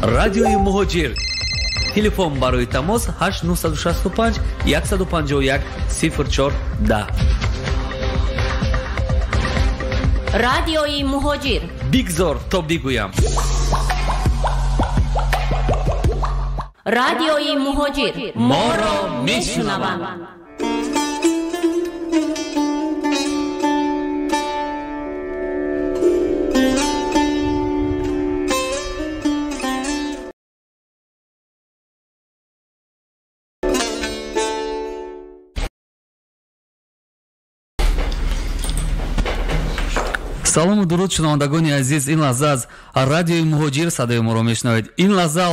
Радиои Муҳоҷир. Телефон барои тамос 8965 151 0410. Радиои Муҳоҷир. Бигзор то бигӯям. Радиои Муҳоҷир. Моро мешунаванд. салому дуруд шунавандагони азиз, ин лаҳза аз радиои Муҳоҷир садои моро мешунавед. Ин лаҳза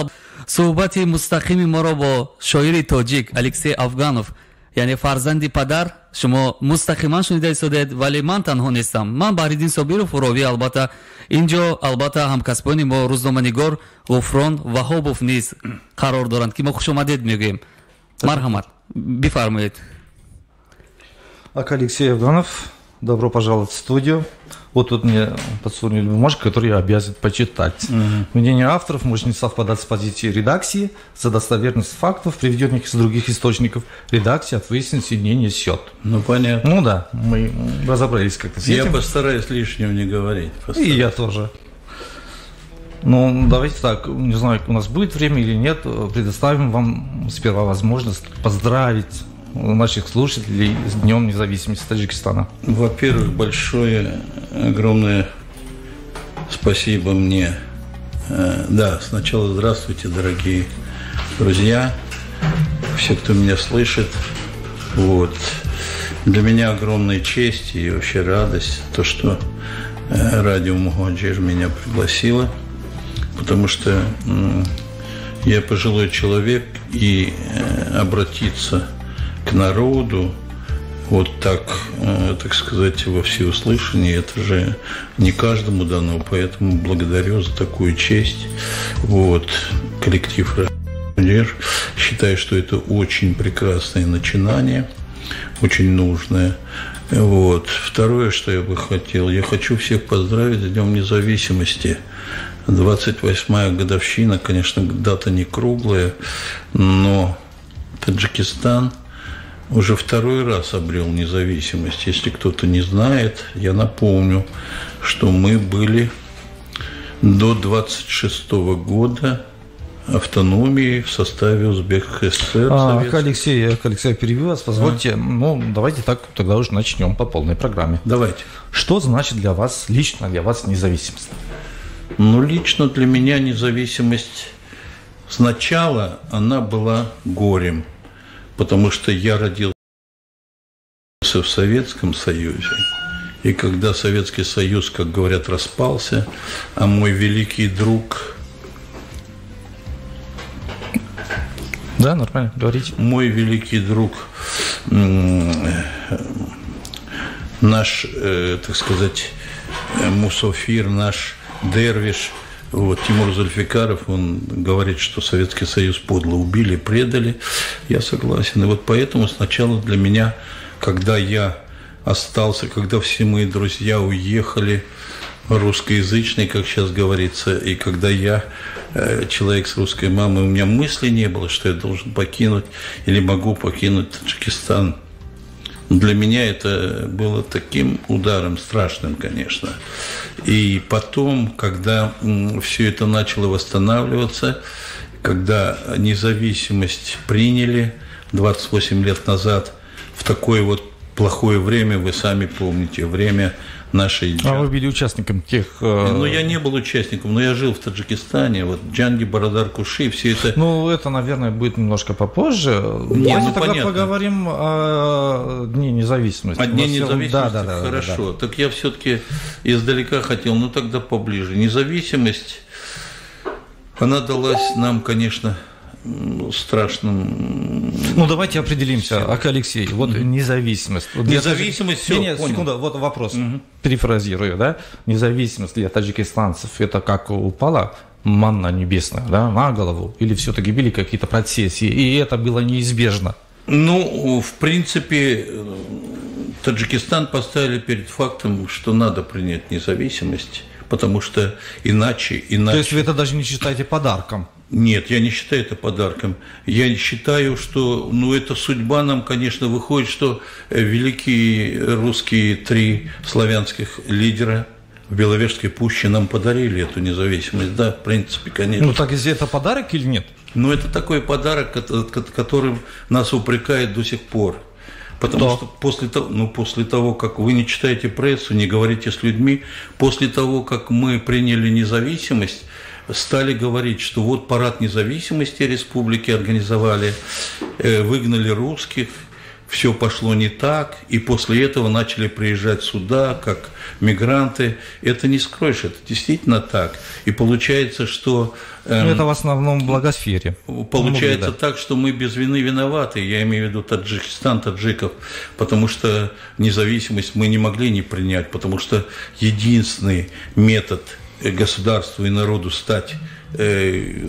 суҳбати мустақими моро бо шоири тоҷик Алексей Афганов, яъне фарзанди падар, шумо мустақиман шунида истодед, вале ман танҳо нестам. Ман Баҳриддин Собиров Уровӣ, албатта инҷо албатта ҳамкасбони мо рӯзноманигор Ғуфрон Ваҳобов низ қарор доранд ки мо хушомадед мегӯем. Марҳамат, бифармоед. Алексей Афганов, добро пожаловать в студию. Вот тут мне подсунули бумажку, которую я обязан почитать. Мнение авторов может не совпадать с позицией редакции. За достоверность фактов, приведенных из других источников, редакция ответственность не несет. Ну, понятно. Ну да, мы разобрались как-то с этим. Я постараюсь лишнего не говорить. И я тоже. Ну, давайте так, не знаю, у нас будет время или нет, предоставим вам сперва возможность поздравить наших слушателей с Днем независимости Таджикистана. Во-первых, большое, огромное спасибо мне. Да, сначала здравствуйте, дорогие друзья, все, кто меня слышит. Вот. Для меня огромная честь и вообще радость, то, что радио Муҳоҷир меня пригласило, потому что я пожилой человек, и обратиться к народу, вот так, так сказать, во всеуслышание, это же не каждому дано, поэтому благодарю за такую честь. Вот, коллектив «Муҳоҷир». Считаю, что это очень прекрасное начинание, очень нужное. Вот. Второе, что я бы хотел, я хочу всех поздравить с Днем независимости. 28-я годовщина, конечно, дата не круглая, но Таджикистан уже второй раз обрел независимость. Если кто-то не знает, я напомню, что мы были до 26-го года автономией в составе Узбекской ССР. Алексей, перебью вас, позвольте. Ну, давайте так тогда уже начнем по полной программе. Давайте. Что значит для вас, лично для вас, независимость? Ну, лично для меня независимость сначала она была горем, потому что я родился в Советском Союзе, и когда Советский Союз, как говорят, распался, а мой великий друг... Да, нормально, говорите. Мой великий друг, наш, так сказать, мусафир, наш дервиш, вот, Тимур Зульфикаров, он говорит, что Советский Союз подло убили, предали. Я согласен. И вот поэтому сначала для меня, когда я остался, когда все мои друзья уехали, русскоязычные, как сейчас говорится, и когда я, человек с русской мамой, у меня мысли не было, что я должен покинуть или могу покинуть Таджикистан. Для меня это было таким ударом страшным, конечно. И потом, когда все это начало восстанавливаться, когда независимость приняли 28 лет назад, в такое вот плохое время, вы сами помните, время нашей... А вы были участником тех... Ну, я не был участником, но я жил в Таджикистане, вот Джанги, Барадар, Куши, все это... Ну, это, наверное, будет немножко попозже. Давайте тогда понятно. Поговорим о Дне независимости. О Дне независимости? Да, хорошо. Да. Так я все-таки издалека хотел, ну тогда поближе. Независимость, она далась нам, конечно, страшным... Ну, давайте определимся, Алексей, вот независимость. Вот независимость, все, понял. Секунду, вот вопрос, перефразирую, да? Независимость для таджикистанцев, это как упала манна небесная, да, на голову, или все-таки были какие-то процессии, и это было неизбежно? Ну, в принципе, Таджикистан поставили перед фактом, что надо принять независимость, потому что иначе... То есть вы это даже не считаете подарком? Нет, я не считаю это подарком. Я считаю, что, это судьба нам, конечно, выходит, что великие русские 3 славянских лидера в Беловежской пуще нам подарили эту независимость. Да, в принципе, конечно. Так если это подарок или нет? Это такой подарок, которым нас упрекают до сих пор. Потому что после того, как вы не читаете прессу, не говорите с людьми, после того, как мы приняли независимость, стали говорить, что вот парад независимости республики организовали, выгнали русских, все пошло не так, и после этого начали приезжать сюда, как мигранты. Это не скроешь, это действительно так. И получается, что... это в основном в благосфере. Получается так, что мы без вины виноваты. Я имею в виду Таджикистан, таджиков, потому что независимость мы не могли не принять, потому что единственный метод государству и народу стать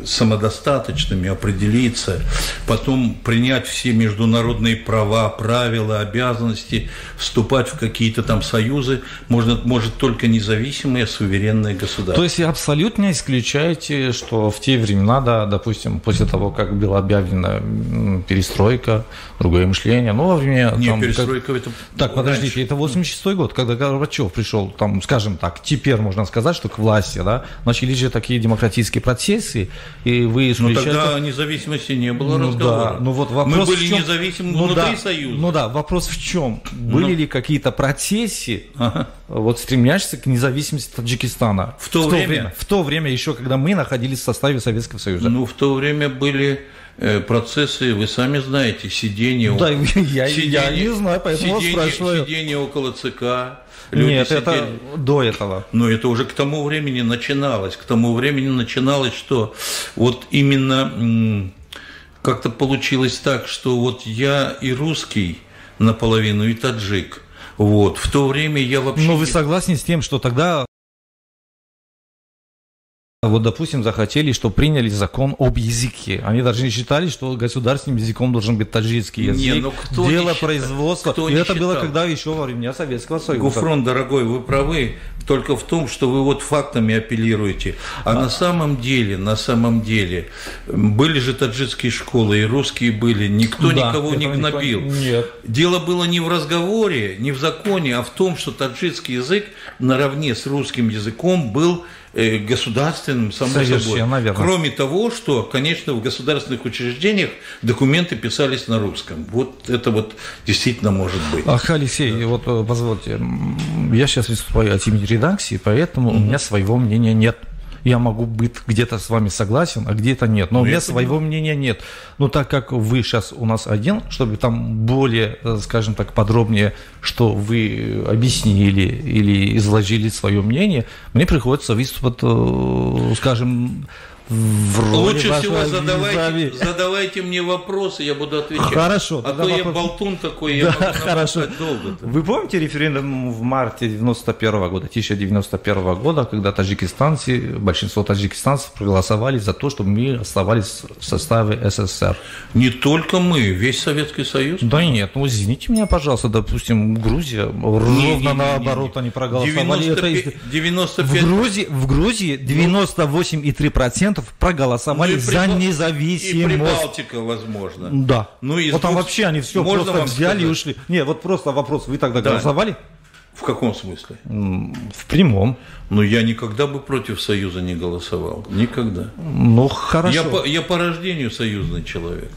самодостаточными, определиться, потом принять все международные права, правила, обязанности, вступать в какие-то там союзы, может только независимое суверенное государство. То есть вы абсолютно исключаете, что в те времена, да, допустим, после того, как была объявлена перестройка, другое мышление, во время... Нет, перестройка это... Так, подождите, это 86-й год, когда Горбачев пришел, там, скажем так, теперь можно сказать, что к власти, да, начались же такие демократические процессы, и вы исключаете... тогда о независимости не было разговора. Да. Вопрос мы были независимы внутри Союза. Вопрос в чем? Были ли какие-то процессы, стремящиеся к независимости Таджикистана? В то время, еще когда мы находились в составе Советского Союза. В то время были процессы, вы сами знаете, сидение... Да, я не знаю, поэтому спрашиваю. Сидение около ЦК... Нет, это до этого. Но это уже к тому времени начиналось. К тому времени начиналось, что вот именно как-то получилось так, что вот я и русский наполовину, и таджик. В то время я вообще... Но вы согласны с тем, что тогда... допустим, захотели, что приняли закон об языке. Они даже не считали, что государственным языком должен быть таджикский язык. Дело производства. И это было когда еще во времена Советского Союза. Гуфрон, дорогой, вы правы только в том, что вы фактами апеллируете. А на самом деле, были же таджикские школы, и русские были. Никто никого не гнобил. Нет. Дело было не в разговоре, не в законе, а в том, что таджикский язык наравне с русским языком был государственным, само собой. Кроме того, что, конечно, в государственных учреждениях документы писались на русском. Это действительно может быть. Алексей, позвольте, я сейчас выступаю от имени редакции, поэтому у меня своего мнения нет. Я могу быть где-то с вами согласен, а где-то нет. Но у меня своего мнения нет. Но так как вы сейчас у нас один, чтобы там более, скажем так, подробнее, что вы объяснили или изложили свое мнение, мне приходится выступать, скажем, в роли лучше всего вашего задавайте мне вопросы, я буду отвечать. Хорошо. А то я болтун такой, я могу болтать долго. Вы помните референдум в марте 1991 года, когда большинство таджикистанцев проголосовали за то, чтобы мы оставались в составе СССР? Не только мы, весь Советский Союз. Да нет, извините меня, пожалуйста, допустим, Грузия, ровно наоборот они проголосовали. 95... В Грузии 98,3% проголосовали за независимость. И Прибалтика, возможно. Да. Там вообще они все просто взяли и ушли. Нет, просто вопрос, вы тогда голосовали? В каком смысле? В прямом. Я никогда бы против Союза не голосовал. Никогда. Хорошо. Я по рождению союзный человек.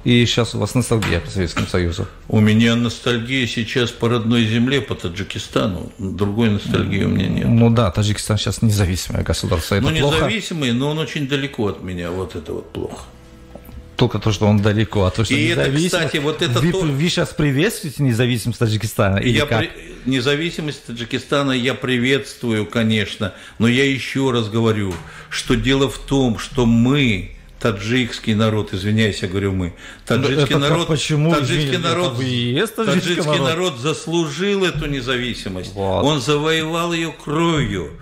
И сейчас у вас ностальгия по Советскому Союзу? У меня ностальгия сейчас по родной земле, по Таджикистану. Другой ностальгии у меня нет. Таджикистан сейчас независимое государство. Это плохо? Независимый, но он очень далеко от меня. Это плохо. Только то, что он далеко, а то, что независимость. Это, кстати, вы сейчас приветствуете независимость Таджикистана? Независимость Таджикистана я приветствую, конечно. Но я еще раз говорю, что дело в том, что мы... Таджикский народ, извиняюсь, я говорю мы. Таджикский народ заслужил эту независимость. Он завоевал ее кровью,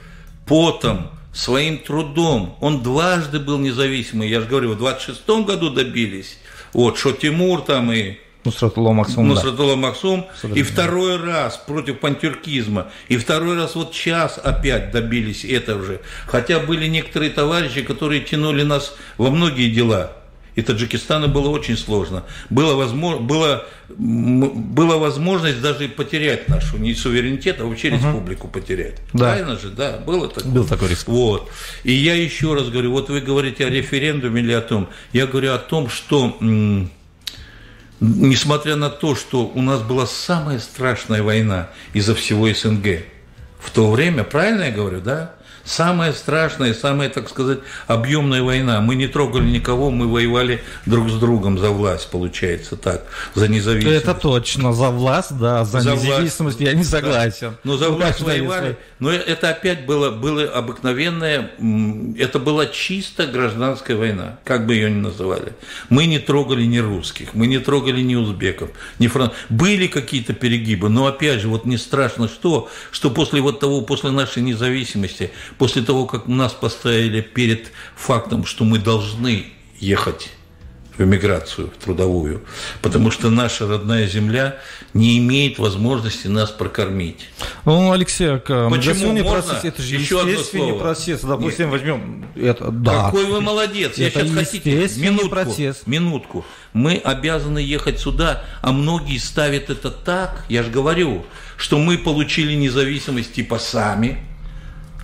потом, своим трудом. Он дважды был независимый. Я же говорю, в 26-м году добились. Что Тимур там и Нусратулла Максум. Нусратулла Максум. И второй раз против пантюркизма. И второй раз вот сейчас опять добились этого же. Хотя были некоторые товарищи, которые тянули нас во многие дела. И Таджикистану было очень сложно. Была возможность даже потерять нашу не суверенитет, а вообще республику потерять. Да. Правильно же? Да, было такое. Был такой риск. Вот. И я еще раз говорю, вот вы говорите о референдуме или о том. Я говорю о том, что несмотря на то, что у нас была самая страшная война из-за всего СНГ в то время, правильно я говорю, да? Самая страшная, самая, так сказать, объемная война. Мы не трогали никого, мы воевали друг с другом за власть, получается так, за независимость. Это точно, за власть, да, за независимость я не согласен. Да. Но за власть воевали, но это опять было обыкновенное, это была чисто гражданская война, как бы ее ни называли. Мы не трогали ни русских, мы не трогали ни узбеков, ни французов. Были какие-то перегибы, но опять же, вот не страшно что после вот того, после нашей независимости, после того, как нас поставили перед фактом, что мы должны ехать в эмиграцию, в трудовую, потому что наша родная земля не имеет возможности нас прокормить. Ну, Алексей, почему можно? Процесс, это же еще естественный процесс. Допустим, возьмем это. Да. Какой вы молодец! Я сейчас хотите минутку. Мы обязаны ехать сюда, а многие ставят это так. Я же говорю, что мы получили независимость типа сами,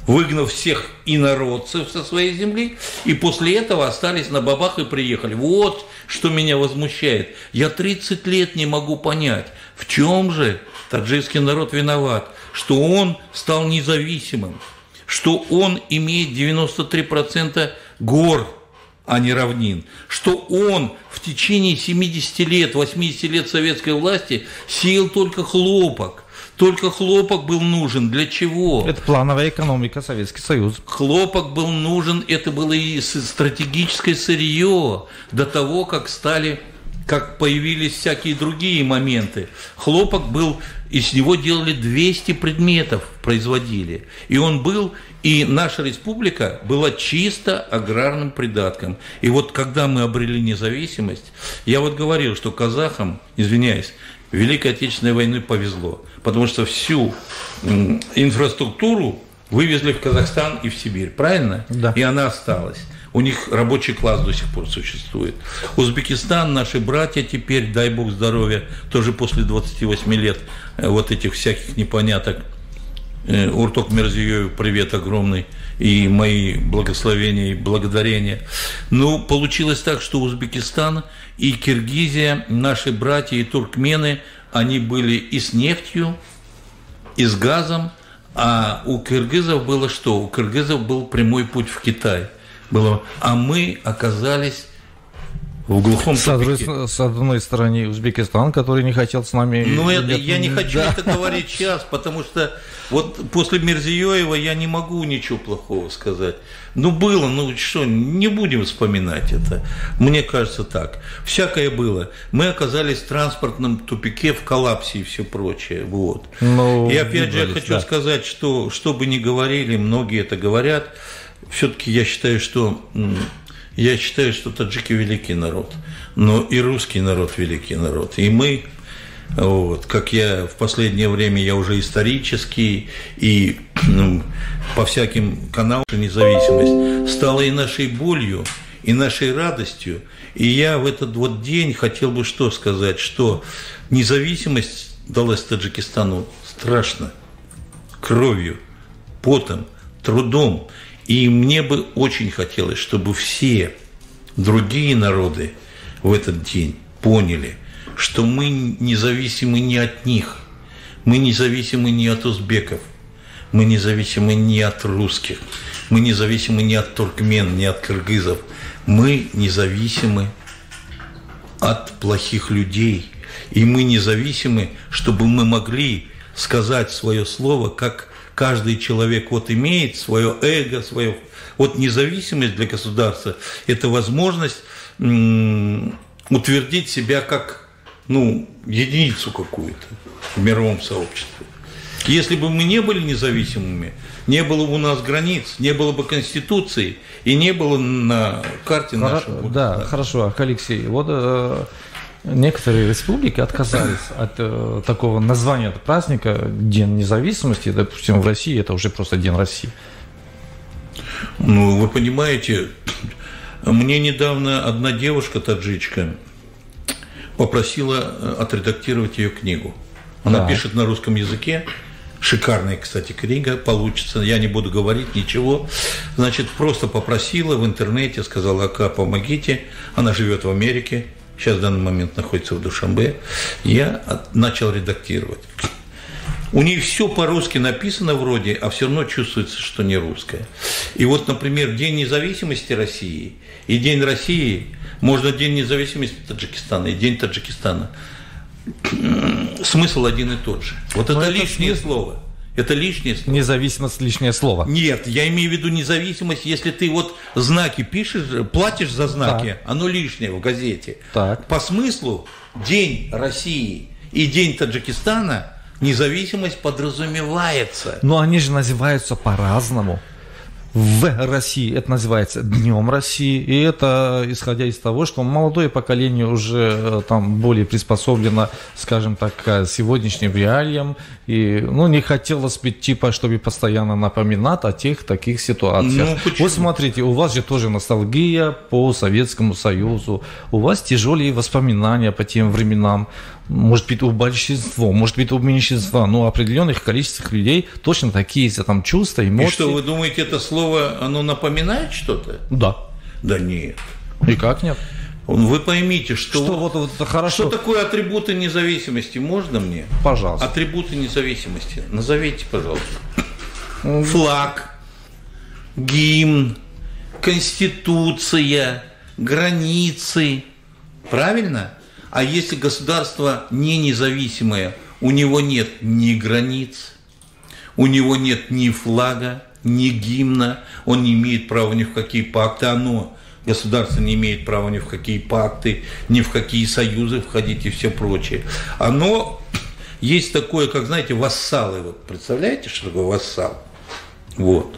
выгнав всех инородцев со своей земли, и после этого остались на бабах и приехали. Вот что меня возмущает. Я 30 лет не могу понять, в чем же таджикский народ виноват, что он стал независимым, что он имеет 93% гор, а не равнин, что он в течение 70 лет, 80 лет советской власти сеял только хлопок. Только хлопок был нужен. Для чего? Это плановая экономика, Советский Союз. Хлопок был нужен, это было и стратегическое сырье до того, как появились всякие другие моменты. Хлопок был, из него делали 200 предметов, производили. И он был, и наша республика была чисто аграрным придатком. И вот когда мы обрели независимость, я вот говорил, что казахам, извиняюсь, в Великой Отечественной войне повезло, потому что всю инфраструктуру вывезли в Казахстан и в Сибирь, правильно? Да. И она осталась. У них рабочий класс до сих пор существует. Узбекистан, наши братья теперь, дай бог здоровья, тоже после 28 лет вот этих всяких непоняток. Урток Мирзиёеву привет огромный, и мои благословения и благодарения. Ну, получилось так, что Узбекистан и Киргизия, наши братья и туркмены, они были и с нефтью, и с газом, а у киргизов было что? У киргизов был прямой путь в Китай. А мы оказались в глухом тупике. С одной стороны Узбекистан, который не хотел с нами... Ну, я не хочу это говорить сейчас, потому что вот после Мирзиёева я не могу ничего плохого сказать. Ну, было, ну что, не будем вспоминать это. Мне кажется так. Всякое было. Мы оказались в транспортном тупике, в коллапсе и все прочее. Вот. И опять же, я хочу сказать, что бы ни говорили, многие это говорят, все-таки я считаю, что таджики великий народ, но и русский народ великий народ. И мы, вот, как я в последнее время, я уже исторический, и по всяким каналам независимость стала и нашей болью, и нашей радостью. И я в этот вот день хотел бы что сказать, что независимость далась Таджикистану страшно, кровью, потом, трудом. И мне бы очень хотелось, чтобы все другие народы в этот день поняли, что мы независимы не от них, мы независимы не от узбеков, мы независимы не от русских, мы независимы не от туркмен, не от кыргызов, мы независимы от плохих людей, и мы независимы, чтобы мы могли сказать свое слово, как каждый человек вот имеет свое эго, свое... Вот независимость для государства – это возможность утвердить себя как, единицу какую-то в мировом сообществе. Если бы мы не были независимыми, не было бы у нас границ, не было бы Конституции и не было на карте нашего. Да, хорошо, Алексей. Вот Некоторые республики отказались от такого названия праздника День независимости. Допустим, в России это уже просто День России. Ну, вы понимаете, мне недавно одна девушка-таджичка попросила отредактировать ее книгу. Она пишет на русском языке. Шикарная, кстати, книга получится. Я не буду говорить ничего. Значит, просто попросила в интернете, сказала: Ака, помогите. Она живет в Америке. Сейчас в данный момент находится в Душанбе. Я начал редактировать. У них все по-русски написано вроде, а все равно чувствуется, что не русское. И вот, например, День независимости России и День России, можно День независимости Таджикистана и День Таджикистана. Смысл один и тот же. Вот это лишнее слово. Это лишнее слово. Независимость – лишнее слово. Нет, я имею в виду независимость, если ты вот знаки пишешь, платишь за знаки, оно лишнее в газете. Так. По смыслу День России и День Таджикистана независимость подразумевается. Но они же называются по-разному. В России это называется Днем России, и это исходя из того, что молодое поколение уже там более приспособлено, скажем так, к сегодняшним реалиям, и не хотелось бы типа, чтобы постоянно напоминать о тех таких ситуациях. Вот смотрите, у вас же тоже ностальгия по Советскому Союзу, у вас тяжелые воспоминания по тем временам. Может быть, у большинства, может быть, у меньшинства, но определенных количествах людей точно такие там чувства, эмоции. И что, вы думаете, это слово, оно напоминает что-то? Да. Да нет. И как нет? Вы поймите, что вот хорошо. Что такое атрибуты независимости? Можно мне? Пожалуйста. Атрибуты независимости. Назовите, пожалуйста. Флаг, гимн, конституция, границы. Правильно? А если государство не независимое, у него нет ни границ, у него нет ни флага, ни гимна, он не имеет права ни в какие пакты, государство не имеет права ни в какие пакты, ни в какие союзы входить и все прочее. Оно есть такое, как, знаете, вассалы. Вы представляете, что такое вассал? Вот.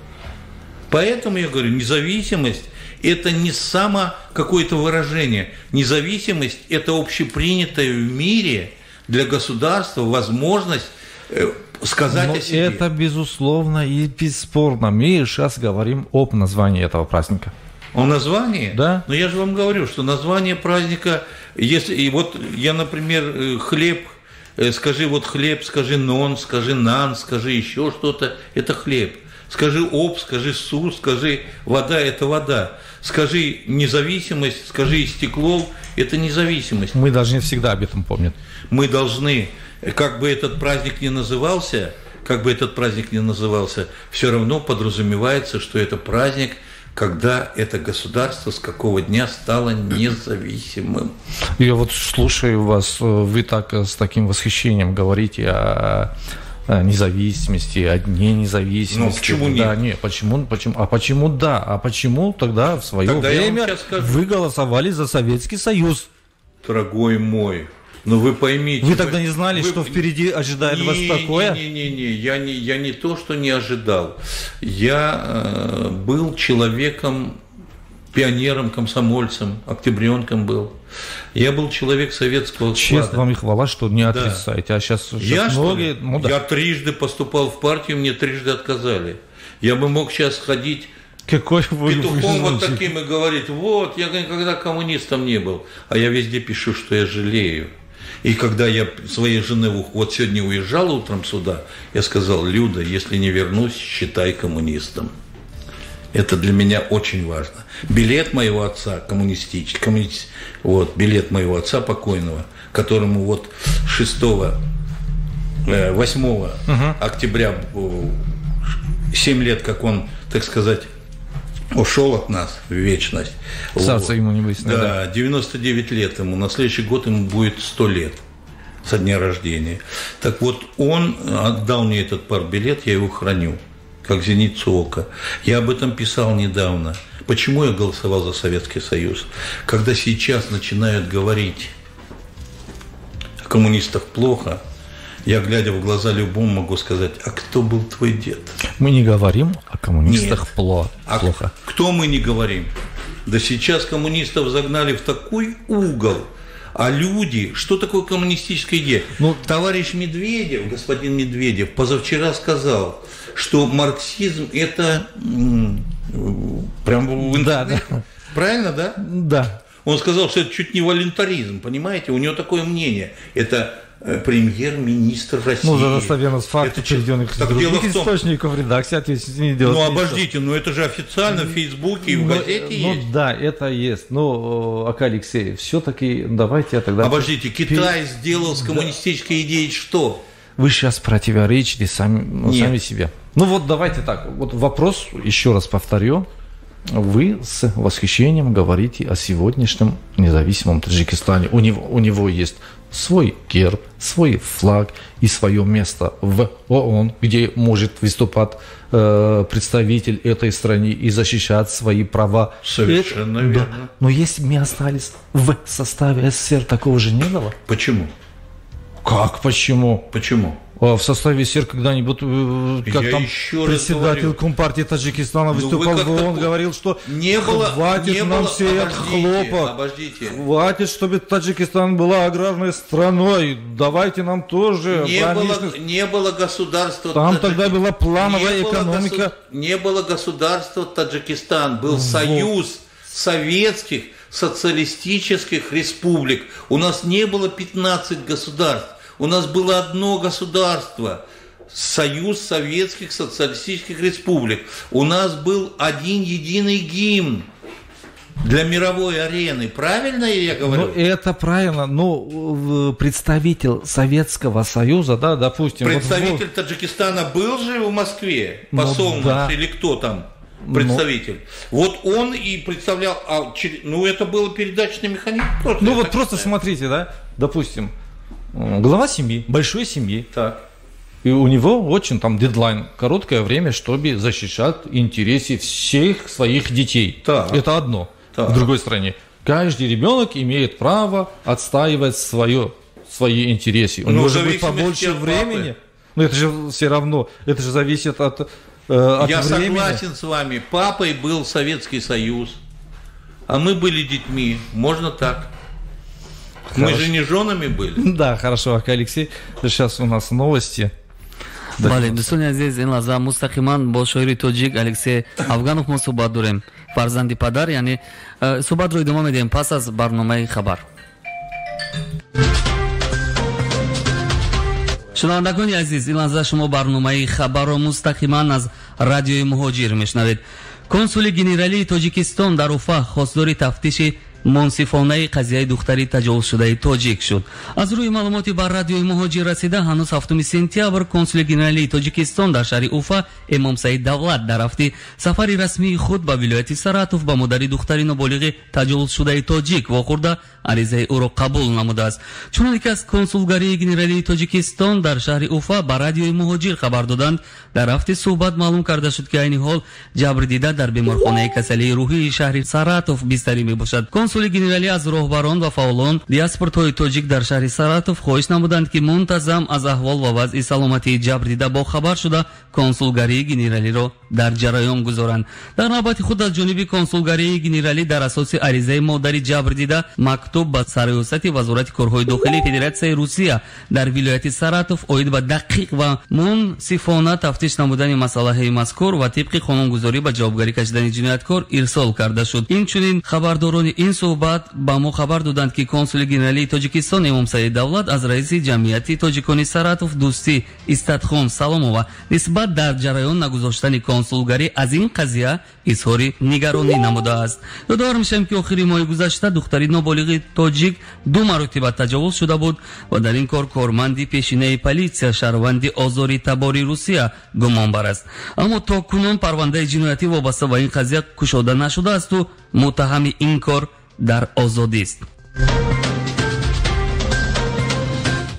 Поэтому я говорю, независимость – это не само какое-то выражение. Независимость – это общепринятая в мире для государства возможность сказать о себе. Это, безусловно, и бесспорно. Мы сейчас говорим об названии этого праздника. О названии? Да. Но я же вам говорю, что название праздника, если и вот я, например, хлеб, скажи вот хлеб, скажи нон, скажи нан, скажи еще что-то, это хлеб. Скажи об, скажи су, скажи вода – это вода. Скажи независимость, скажи стекло – это независимость. Мы должны всегда об этом помнить. Мы должны, как бы этот праздник ни назывался, все равно подразумевается, что это праздник, когда это государство с какого дня стало независимым. Я вот слушаю вас, вы так с таким восхищением говорите о независимости, о дне независимости. Почему нет? Да, нет, почему? А почему да? А почему тогда в свое время вы голосовали за Советский Союз? Дорогой мой, вы поймите. Вы тогда не знали, что впереди ожидает вас такое? Я не то, что не ожидал. Я был человеком, пионером, комсомольцем, октябренком был. Я был человек советского склада. Честно вам и хвала, что не отрицаете. Да. А сейчас многие... Я трижды поступал в партию, мне трижды отказали. Я бы мог сейчас ходить петухом вот таким и говорить: вот, я никогда коммунистом не был. А я везде пишу, что я жалею. И когда я своей жены вот сегодня уезжал утром сюда, я сказал: Люда, если не вернусь, считай коммунистом. Это для меня очень важно. Билет моего отца коммунистический, билет моего отца покойного, которому 8 октября 7 лет, как он, так сказать, ушел от нас в вечность. Царство ему небесное. Да, 99 лет ему. На следующий год ему будет 100 лет со дня рождения. Так вот, он отдал мне этот партбилет, я его храню, как зеницу ока. Я об этом писал недавно. Почему я голосовал за Советский Союз? Когда сейчас начинают говорить о коммунистах плохо, я, глядя в глаза любому, могу сказать: а кто был твой дед? Мы не говорим о коммунистах плохо. Кто мы не говорим? Да сейчас коммунистов загнали в такой угол. А люди, что такое коммунистическая идея? Ну, товарищ Медведев, господин Медведев, позавчера сказал, что марксизм это прям в интернете. Да. Правильно, да? Да. Он сказал, что это чуть не волюнтаризм, понимаете? У него такое мнение. Это премьер-министр России. Ну, за достоверность фактов, приведенных из других источников, редакция ответственности не делает. Ну, обождите, но это же официально в Фейсбуке и в газете есть. Ну, да, это есть. Но, Ака Алексей, все-таки давайте я тогда... Обождите, Китай сделал с коммунистической идеей что? Вы сейчас противоречите сами себе. Ну, вот давайте так. Вот вопрос, еще раз повторю. Вы с восхищением говорите о сегодняшнем независимом Таджикистане. У него есть свой герб, свой флаг и свое место в ООН, где может выступать представитель этой страны и защищать свои права. Совершенно верно. Да. Но если мы остались в составе СССР, такого же не было. Почему? Как почему? Почему? В составе СССР когда-нибудь, как там председатель Компартии Таджикистана выступал в ООН, говорил, что хватит нам сеять хлопок, хватит, чтобы Таджикистан была аграрной страной, давайте нам тоже не было государства. Там тогда была плановая экономика. Не было государства Таджикистан, был союз советских социалистических республик. У нас не было 15 государств. У нас было одно государство, Союз Советских Социалистических Республик. У нас был один единый гимн для мировой арены. Правильно я говорю? Ну, это правильно. Но представитель Советского Союза, да, допустим... Представитель Таджикистана был же в Москве? Посол наш или кто там? Представитель. Вот он и представлял... Ну, это было передачный механизм. Ну, вот просто смотрите, да, допустим... Глава семьи, большой семьи. Так. И у него очень там дедлайн, короткое время, чтобы защищать интересы всех своих детей. Так. Это одно. Так. В другой стороне. Каждый ребенок имеет право отстаивать свои интересы. У него же будет побольше времени. Но это же все равно, это же зависит от Я времени. Согласен с вами. Папой был Советский Союз, а мы были детьми. Можно так. Мы же не женами были. Да, хорошо, Алексей. Сейчас у нас новости. бале дӯстони азиз ин лаҳза мустақиман бо шоири тоҷик Алексей Афганов мо суҳбат дорем, фарзанди падар, яъне суҳбатро идома медиҳем пас аз барномаи хабар. шунавандагони азиз, ин лаҳза шумо барномаи хабарро мустақиман аз радиои муҳоҷир мешунавед. консули генералии Тоҷикистон дар Уфа хостдори тафтиши منصفانه قضیه دختری تجاوز شده تاجیک شد. از روی معلوماتی بر رادیوی مهاجر رسیده هنوز 7 سپتامبر کنسول گنرالی تاجیکستان در شهر اوفا امام سعید دولت در هفته سفر رسمی خود به ولایت سراتوف به مادر دختری نابالغ تجاوز شده تاجیک واخورده عریضه او را قبول نموده است. چنانکه که از کنسولگری گنرالی تاجیکستان در شهر اوفا به رادیوی مهاجر خبر دادند، در هفته صحبت معلوم کرده شد که این حال جبر دیده در بیمارخانه کسلی روحی شهر سراتوف بستری میباشد. کنسول گنرالی از راهبران و فعالان دیاسپورای تاجیک در شهر سراتوف خواهش نمودند که منتظم از احوال و وضع سلامتی جبر دیده با خبر شده کنسولگری گنرالی را در جریان گذارند. در نوبت خود از جانب کنسولگری گنرالی در اساس عریضه مادر جبر دیده مکتوب به سرریاست وزارت کارهای داخلی فدراسیون روسیه در ولایت سراتوف اوید به دقیق و منصفانه تفتیش نمودن مسئله مذکور و طبق قانونگذاری به جوابگری کشیدن جنایتکار ارسال کرده شد. اینچنین خبرداران این صحبت با ما خبر دادند که کنسول گنرالی تاجیکستان امام سعید دولت از رئیس جمعیت تاجیکان سراتوف دوستی استادخان سلامова نسبت در جریان نگذاشتن کنسولگری از این قضیه اظهار نگرانی نموده است. یادآور میشم که آخر ماه گذشته دختری نابالغ تاجیک 2 مرتبه تجاوز شده بود و در این کار کارمند پیشینه پلیسیا شهروند آزاری تباری روسیه گمان بر است. اما تا کنون پرونده جنایتی وابسته به این قضیه گشوده نشده است و متهم این کار در آزادی است.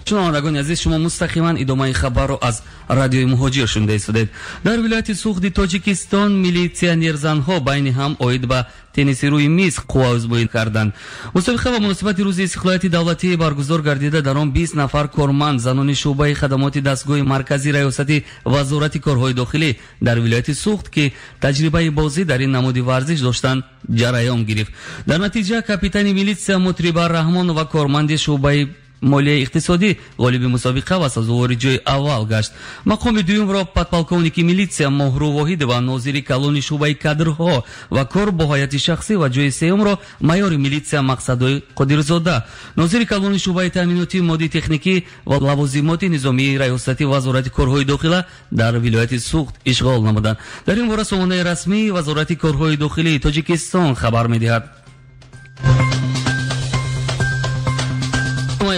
шунавандагони азиз, шумо мустақиман идомаи хабарро аз радиои муҳоҷир шунда истодед. дар вилояти суғди тоҷикистон милитсионерзанҳо байни ҳам оид ба тенниси рӯи миз қувваӯзбоӣ карданд. мусобиқа ва муносибати рӯзи истиқлолияти давлатӣ баргузор гардида, дар он 20 нафар корманд занони шуъбаи хадамоти дастгоҳи марказии раёсати вазорати корҳои дохилӣ дар вилояти суғд ки таҷрибаи бозӣ дар ин намуди варзиш доштанд ҷараён гирифт. дар натиҷа капитани милитсия Мутрибар Раҳмон ва корманди шуъбаи молияи иқтисодӣ ғолиби мусобиқа ва сазовори ҷои аввал гашт. мақоми дуюмро подполковники милитсия Моҳру Воҳидова, нозири калони шуъбаи кадрҳо ва кор бо ҳайати шахсӣ ва ҷои сеюмро майори милитсия Мақсадои Қодирзода, нозири калони шуъбаи таъминоти моддии техникӣ ва лавозимоти низомии раёсати вазорати корҳои дохила дар вилояти суғд ишғол намуданд. дар ин бора сомонаи расмии вазорати корҳои дохилии Тоҷикистон хабар медиҳад.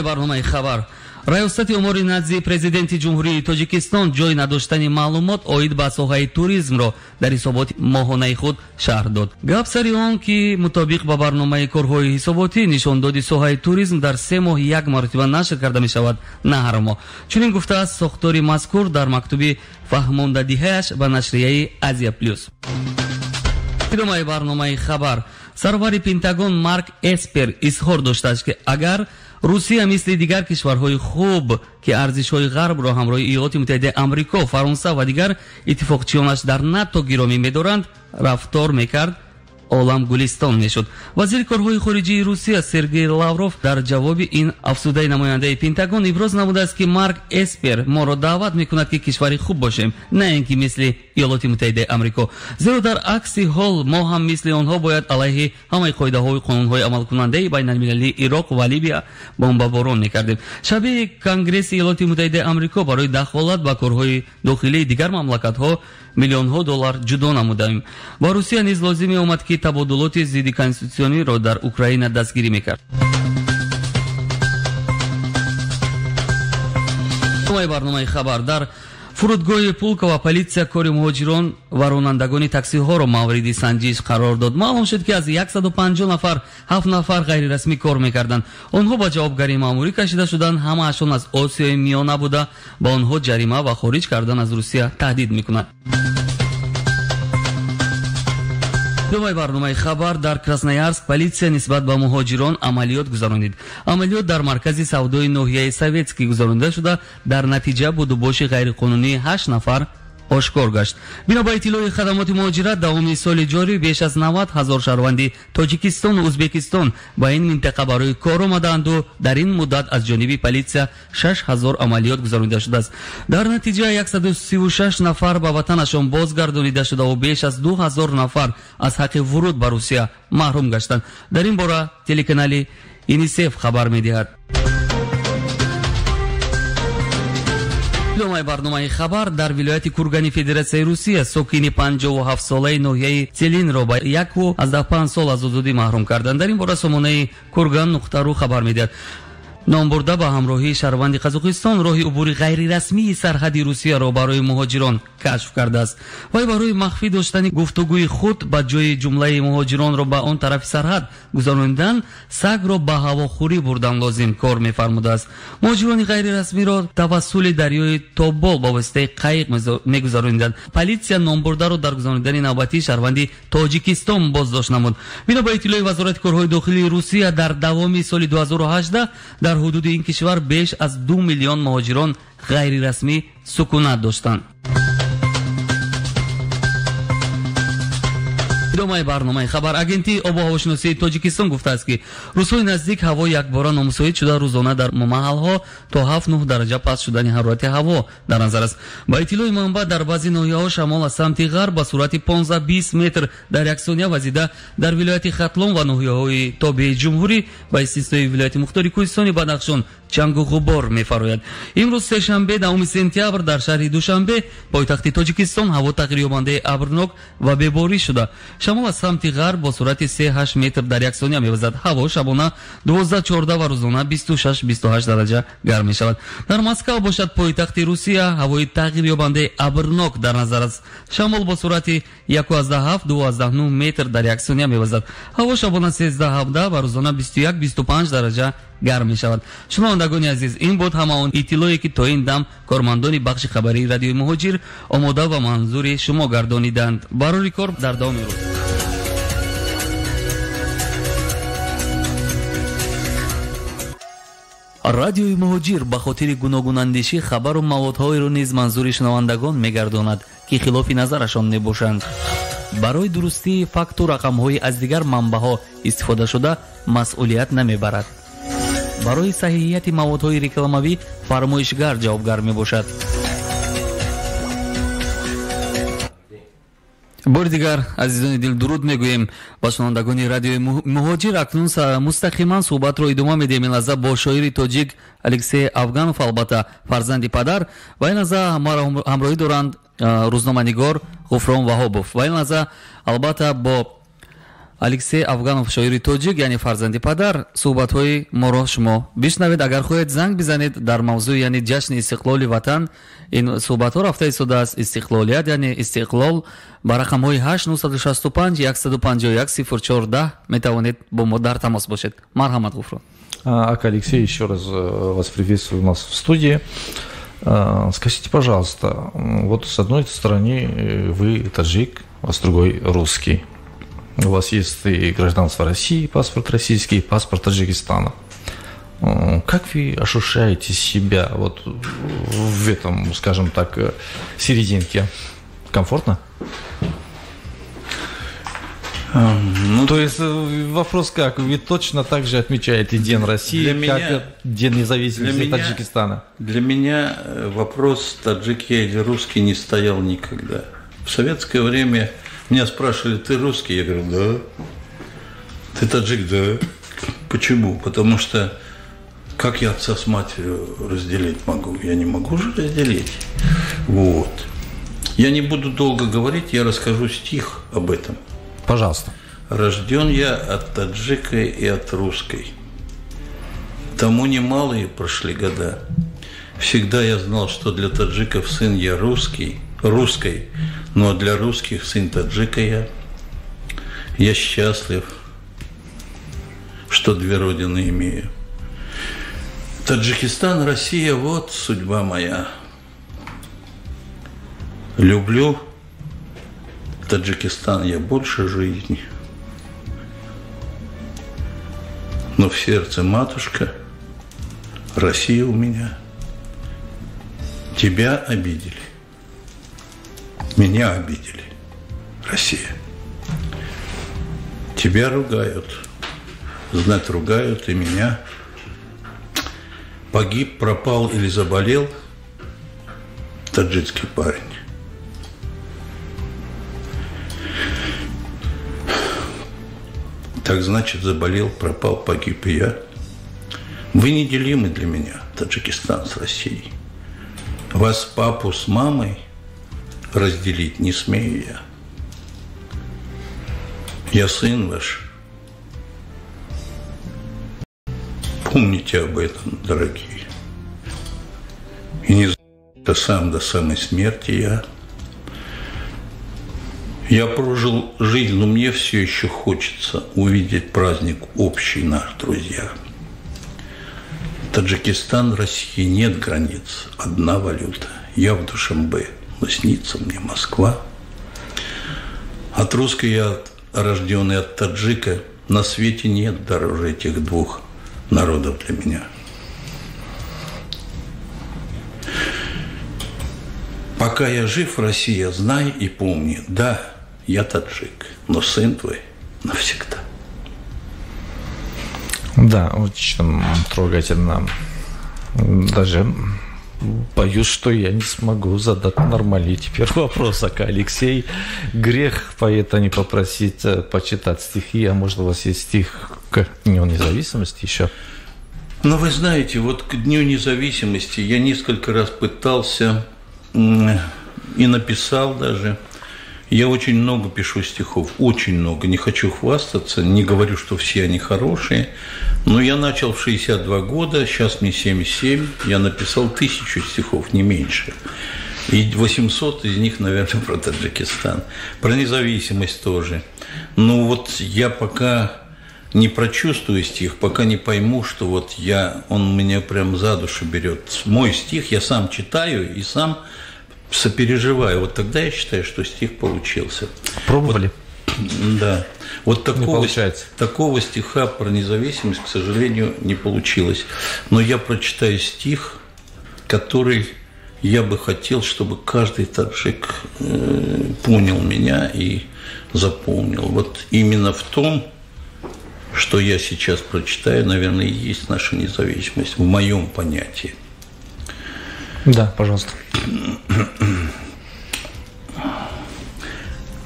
барномаи хабар. раёсати умури назди президенти ҷумҳурии Тоҷикистон ҷой надоштани маълумот оид ба соҳаи туризмро дар ҳисоботи моҳонаи худ шаҳр дод. гап сари он ки мутобиқ ба барномаи корҳои ҳисоботӣ нишондоди соҳаи туризм дар 3 моҳ 1 маротиба нашр карда мешавад, на ҳар моҳ. чунин гуфтааст сохтори мазкур дар мактуби фаҳмондадиҳааш ба нашрияи Азия Плюс. идомаи барномаи хабар. сарвари Пентагон Марк Эспер изҳор доштааст ки агар Русия мисли дигар кишварҳои хуб ки арзишҳои ғарбро ҳамроҳи Иёлоти Муттаҳидаи Амрико, Фаронса ва дигар иттифоқчиёнаш дар НАТО гиромӣ медоранд, рафтор мекард, олам гулистон мешуд. вазири корҳои хориҷии Русия Сергей Лавров дар ҷавоби ин афзудаи намояндаи Пентагон иброз намудааст ки Марк Эспер моро даъват мекунад ки кишвари хуб бошем, на ин ки мисли Иёлоти Муттаҳидаи Амрико. зеро дар акси ҳол мо ҳам мисли онҳо бояд алайҳи ҳамаи қоидаҳои қонунҳои амалкунандаи байналмилалии Ироқ ва Либия бомбаборон мекардем. шабеи Конгресси Иёлоти Муттаҳидаи Амрико барои дахолат ба корҳои дохилии дигар мамлакатҳо миллионҳо доллар ҷудо намудаем. ба Русия низ лозим меомад ки табодулоти зидди конститутсиониро дар Украина дастгирӣ мекард. барномаи хабар. дар фурудгоҳи Пулково политсия кори муҳоҷирон ва ронандагони таксиҳоро мавриди санҷиш қарор дод. маълум шуд ки аз 150 нафар 7 нафар ғайрирасмӣ кор мекарданд. онҳо ба ҷавобгарии маъмурӣ кашида шуданд. ҳамаашон аз Осиёи Миёна буда. ба онҳо ҷарима ва хориҷ кардан аз Русия таҳдид мекунад. думаи барномаи хабар. дар Красноярск политсия нисбат ба муҳоҷирон амалиёт гузаронид. амалиёт дар маркази савдои ноҳияи Советский гузаронида шуда, дар натиҷа будубоши ғайриқонунии 8 нафар ошкор гашт. бино ба иттилои хадамоти муҳоҷират давоми соли ҷорӣ беш аз 90 000 шаҳрванди Тоҷикистон ва Ӯзбекистон ба ин минтақа барои кор омадаанду дар ин муддат аз ҷониби политсия 6000 амалиёт гузаронида шудааст. дар натиҷа 136 нафар ба ватанашон бозгардонида шудаву беш аз 2000 нафар аз ҳаққи вуруд ба Русия маҳрум гаштанд. дар ин бора телеканали ЮНИСЕФ хабар медиҳад. идомаи барномаи хабар. дар вилояти Кургани Федератсияи Русия сокини 57-солаи ноҳияи Целинро ба 1.5 сол аз озодӣ маҳрум карданд. дар ин бора сомонаи Курган.ру хабар медиҳад. номбурда ба ҳамроҳии шаҳрванди Қазоқистон роҳи убури ғайрирасмии сарҳади Русияро барои муҳоҷирон кашф кардааст. вай барои махфӣ доштани гуфтугӯи худ ба ҷои ҷумлаи муҳоҷиронро ба он тарафи сарҳад гузаронидан, сагро ба ҳавохӯрӣ бурдан лозим кор мефармудааст. муҳоҷирони ғайрирасмиро тавассули дарёи Тобол ба воситаи қайиқ мегузаронидан. политсия номбурдаро дар гузаронидани навбатии шаҳрванди Тоҷикистон боздошт намуд. бино ба иттилои вазорати корҳои дохилии Русия, дар давоми соли 2018 дар ҳудуди ин кишвар беш аз 2 миллион муҳоҷирон ғайрирасмӣ сукунат доштанд. идомаи барномаи хабар. агенти обу ҳавошиносии Тоҷикистон гуфтааст ки рӯзҳои наздик ҳаво якбора номусоид шуда, рӯзона дар маҳалҳо то 7-9 дараҷа паст шудани ҳарорати ҳаво дар назар аст. ба иттилои манбаъ, дар баъзи ноҳияҳо шамол аз самти ғарб ба суръати 15-20 метр дар як сония вазида, дар вилояти Хатлон ва ноҳияҳои тобеи ҷумҳурӣ ба истиснои вилояти мухтори Кӯҳистони Бадахшон чангу ғубор мефарояд. имрӯз сешанбе 10 сентябр дар шаҳри Душанбе, пойтахти Тоҷикистон, ҳаво тағйирёбандаи абрнок ва беборӣ шуда. шамол аз самти ғарб бо суръати 3-8 метр дар як сония мевазад. ҳаво шабона 12-14 ва рӯзона 26-28 дараҷа гарм мешавад. дар Москав бошад, пойтахти Русия, ҳавои тағйирёбандаи абрнок дар назар аст. шамол бо суръати 1,7-2,9 метр дар як сония мевазад. ҳаво шабона 13-17 ва рӯзона 21-25 дараҷа гарм мешавад. шумо шунавандагони азиз, ин буд ҳама он иттилое ки то ин дам кормандони бахши хабарии радиои муҳоҷир омода ва манзури шумо гардониданд. барори кор дар давоми рӯз. радиои муҳоҷир ба хотири гуногунандишӣ хабару маводҳоеро низ манзури шунавандагон мегардонад ки хилофи назарашон мебошанд. барои дурустии факту рақамҳои аз дигар манбаъҳо истифодашуда масъулият намебарад. барои саҳиҳияти маводҳои рекламавӣ фармоишгар ҷавобгар мебошад. бори дигар азизони дил дуруд мегӯем ба шунавандагони радиои муҳоҷир. акнун мустақиман суҳбатро идома медиҳем ин лаҳза бо шоири тоҷик Алексей Афганов, албатта фарзанди падар, ва ин лаҳза маро ҳамроҳӣ доранд рӯзноманигор Ғуфрон Ваҳобов. ва ин лаҳза албатта бо Алексей Афганов, шоири тоҷик, яъне фарзанди падар, суҳбатҳои моро шумо бишнавед. агар хоҳед занг бизанед дар мавзӯи яъне ҷашни истиқлоли ватан, ин суҳбатҳо рафта истодааст, истиқлолият яъне истиқлол, ба рақамҳои 8-965-151-0410 метавонед бо мо дар тамос бошед. марҳамат Ғуфрон. Алексей, еще раз вас приветствую у нас в студии. Скажите, пожалуйста, вот с одной стороны вы таджик, а с другой русский. У вас есть и гражданство России, паспорт российский, и паспорт Таджикистана. Как вы ощущаете себя вот в этом, скажем так, серединке? Комфортно? То есть вопрос как? Вы точно так же отмечаете День России, как День независимости Таджикистана? Для меня вопрос, таджик я или русский, не стоял никогда. В советское время меня спрашивали: ты русский? Я говорю: да. Ты таджик? Да. Почему? Потому что как я отца с матерью разделить могу? Я не могу же разделить. Вот. Я не буду долго говорить, я расскажу стих об этом. Пожалуйста. Рожден я от таджика и от русской. Тому немалые прошли года. Всегда я знал, что для таджиков сын я русской, но для русских сын таджика я. Я счастлив, что две родины имею. Таджикистан, Россия, вот судьба моя. Люблю Таджикистан я больше жизни. Но в сердце матушка, Россия у меня. Тебя обидели. Меня обидели. Россия. Тебя ругают. Знать ругают и меня. Погиб, пропал или заболел таджикский парень. Так значит, заболел, пропал, погиб и я. Вы неделимы для меня, Таджикистан с Россией. Вас, папу с мамой, разделить не смею я. Я сын ваш. Помните об этом, дорогие. И не забудьте сам до самой смерти я. Я прожил жизнь, но мне все еще хочется увидеть праздник общий наш, друзья. Таджикистан, России нет границ, одна валюта. Я в Душанбе, но снится мне Москва. От русской я рожденный, от таджика, на свете нет дороже этих двух народов для меня. Пока я жив, Россия, знай и помни, да, я таджик, но сын твой навсегда. Да, очень трогательно. Даже боюсь, что я не смогу задать нормальный теперь вопрос. Алексей, грех поэта не попросить почитать стихи, а может, у вас есть стих к Дню независимости еще? Но вы знаете, вот к Дню независимости я несколько раз пытался и написал даже. Я очень много пишу стихов, очень много. Не хочу хвастаться, не говорю, что все они хорошие. Но я начал в 62 года, сейчас мне 77. Я написал 1000 стихов, не меньше. И 800 из них, наверное, про Таджикистан. Про независимость тоже. Но вот я пока не прочувствую стих, пока не пойму, что вот он меня прям за душу берет. Мой стих я сам читаю и сам сопереживаю. Вот тогда я считаю, что стих получился. Пробовали? Да. Вот такого стиха про независимость, к сожалению, не получилось. Но я прочитаю стих, который я бы хотел, чтобы каждый таджик понял меня и запомнил. Вот именно в том, что я сейчас прочитаю, наверное, и есть наша независимость в моем понятии. Да, пожалуйста.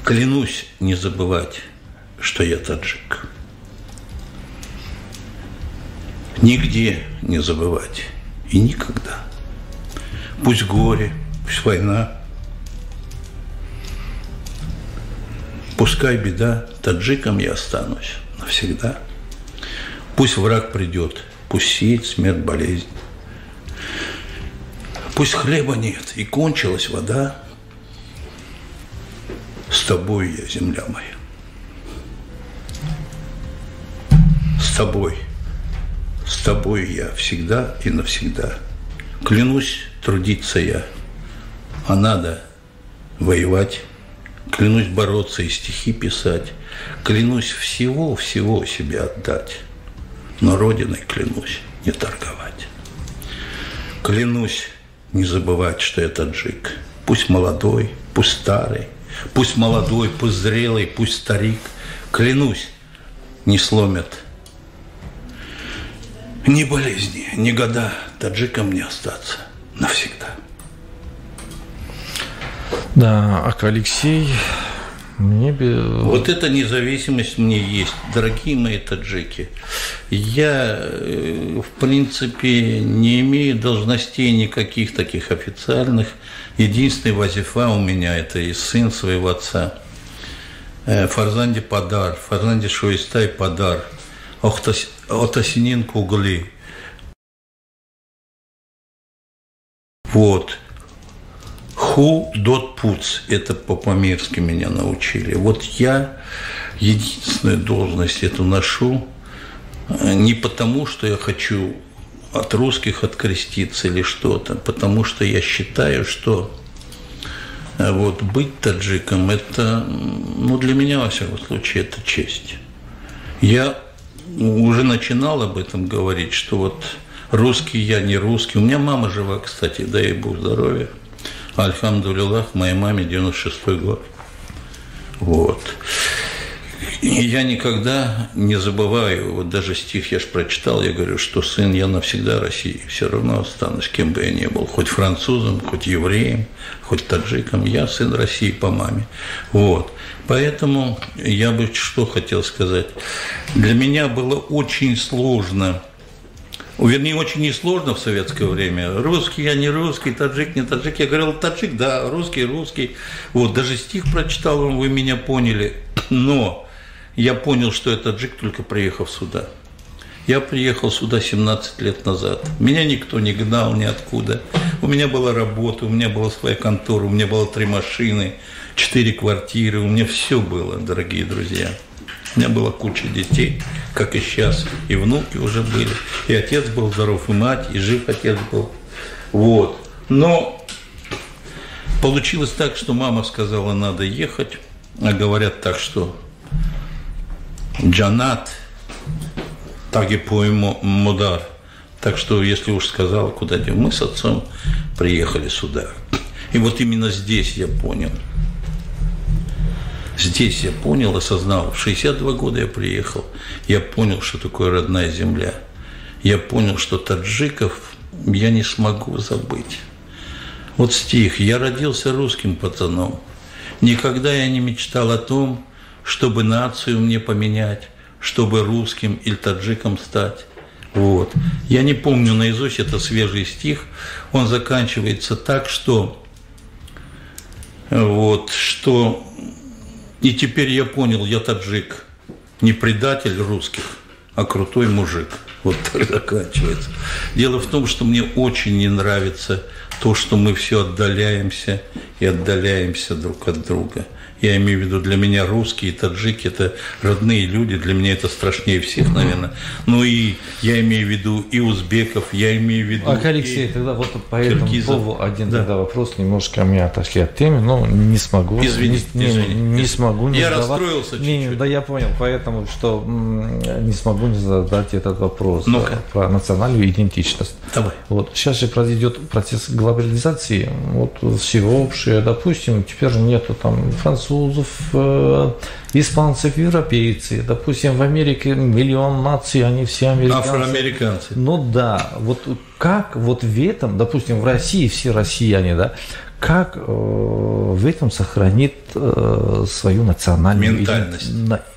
Клянусь не забывать, что я таджик. Нигде не забывать и никогда. Пусть горе, пусть война, пускай беда, таджиком я останусь навсегда. Пусть враг придет, пусть сеет смерть, болезнь. Пусть хлеба нет и кончилась вода, с тобой я, земля моя. С тобой я всегда и навсегда. Клянусь трудиться я, а надо воевать. Клянусь бороться и стихи писать. Клянусь всего себя отдать. Но Родиной клянусь не торговать. Клянусь не забывать, что я таджик. Пусть молодой, пусть старый, пусть молодой, пусть зрелый, пусть старик. Клянусь, не сломят ни болезни, ни года. Таджиком мне остаться навсегда. Да, Алексей, Вот эта независимость мне есть, дорогие мои таджики. Я, в принципе, не имею должностей никаких таких официальных. Единственный вазифа у меня – это и сын своего отца. Фарзанди Падар, Фарзанди Шуистай Падар, Отасинин Кугли. Вот. Ху дот пуц, это по-памирски меня научили. Вот я единственную должность эту ношу не потому, что я хочу от русских откреститься или что-то, потому что я считаю, что вот быть таджиком – это, для меня, во всяком случае, это честь. Я уже начинал об этом говорить, что вот русский я, не русский. У меня мама жива, кстати, дай ей Бог здоровья. Альхамдулиллах, моей маме 96-й год. Вот. И я никогда не забываю, вот даже стих я же прочитал, я говорю, что сын я навсегда России, все равно останусь, кем бы я ни был, хоть французом, хоть евреем, хоть таджиком, я сын России по маме. Вот. Поэтому я бы что хотел сказать. Для меня было очень сложно, вернее, очень несложно в советское время. Русский я, не русский, таджик, не таджик. Я говорил, таджик, да, русский, русский. Вот, даже стих прочитал, вы меня поняли. Но я понял, что я таджик, только приехав сюда. Я приехал сюда 17 лет назад. Меня никто не гнал ниоткуда. У меня была работа, у меня была своя контора, у меня было 3 машины, 4 квартиры. У меня все было, дорогие друзья. У меня была куча детей, как и сейчас, и внуки уже были, и отец был здоров, и мать, и жив отец был. Вот. Но получилось так, что мама сказала, надо ехать, а говорят так, что джанат, так и пойму мудар. Так что, если уж сказала, куда идем, мы с отцом приехали сюда. И вот именно здесь я понял. Здесь я понял, осознал. В 62 года я приехал. Я понял, что такое родная земля. Я понял, что таджиков я не смогу забыть. Вот стих. Я родился русским пацаном. Никогда я не мечтал о том, чтобы нацию мне поменять, чтобы русским или таджиком стать. Вот. Я не помню наизусть, это свежий стих. Он заканчивается так, что и теперь я понял, я таджик, не предатель русских, а крутой мужик. Вот так заканчивается. Дело в том, что мне очень не нравится то, что мы все отдаляемся и отдаляемся друг от друга. Я имею в виду, для меня русские и таджики – это родные люди, для меня это страшнее всех, наверное. Ну и я имею в виду и узбеков, я имею в виду Алексей, тогда вот по этому поводу один да. вопрос, немножко мы отошли от темы, но не смогу. Извините. Не смогу не задавать. Я расстроился чуть-чуть. Да, я понял, поэтому что не смогу не задать этот вопрос про национальную идентичность. Давай. Вот сейчас же произойдет процесс глобализации, вот всеобщее, допустим, теперь нету там французов, испанцев, европейцы, допустим, в Америке миллион наций, они все американцы. Афроамериканцы. Ну да, вот как вот в этом, допустим, в России все россияне, да, как в этом сохранит свою национальную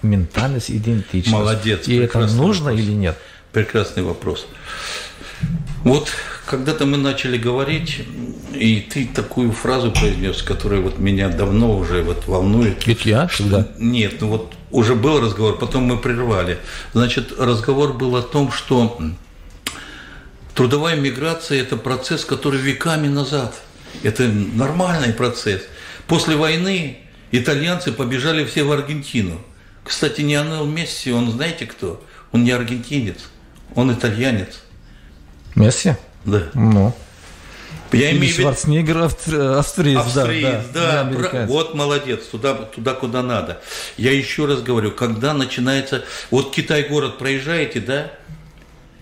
ментальность, идентичность? Молодец. И это нужно или нет? Прекрасный вопрос. Вот когда-то мы начали говорить, и ты такую фразу произнес, которая вот меня давно уже вот волнует. Ведь я всегда? Нет, ну вот уже был разговор, потом мы прервали. Значит, разговор был о том, что трудовая миграция – это процесс, который веками назад. Это нормальный процесс. После войны итальянцы побежали все в Аргентину. Кстати, Лионель Месси, он знаете кто? Он не аргентинец, он итальянец. Месси? Да. Ну. Я имею в виду... Шварценеггер австриец, да. Вот молодец, туда, куда надо. Я еще раз говорю, когда начинается... Вот Китай-город проезжаете, да?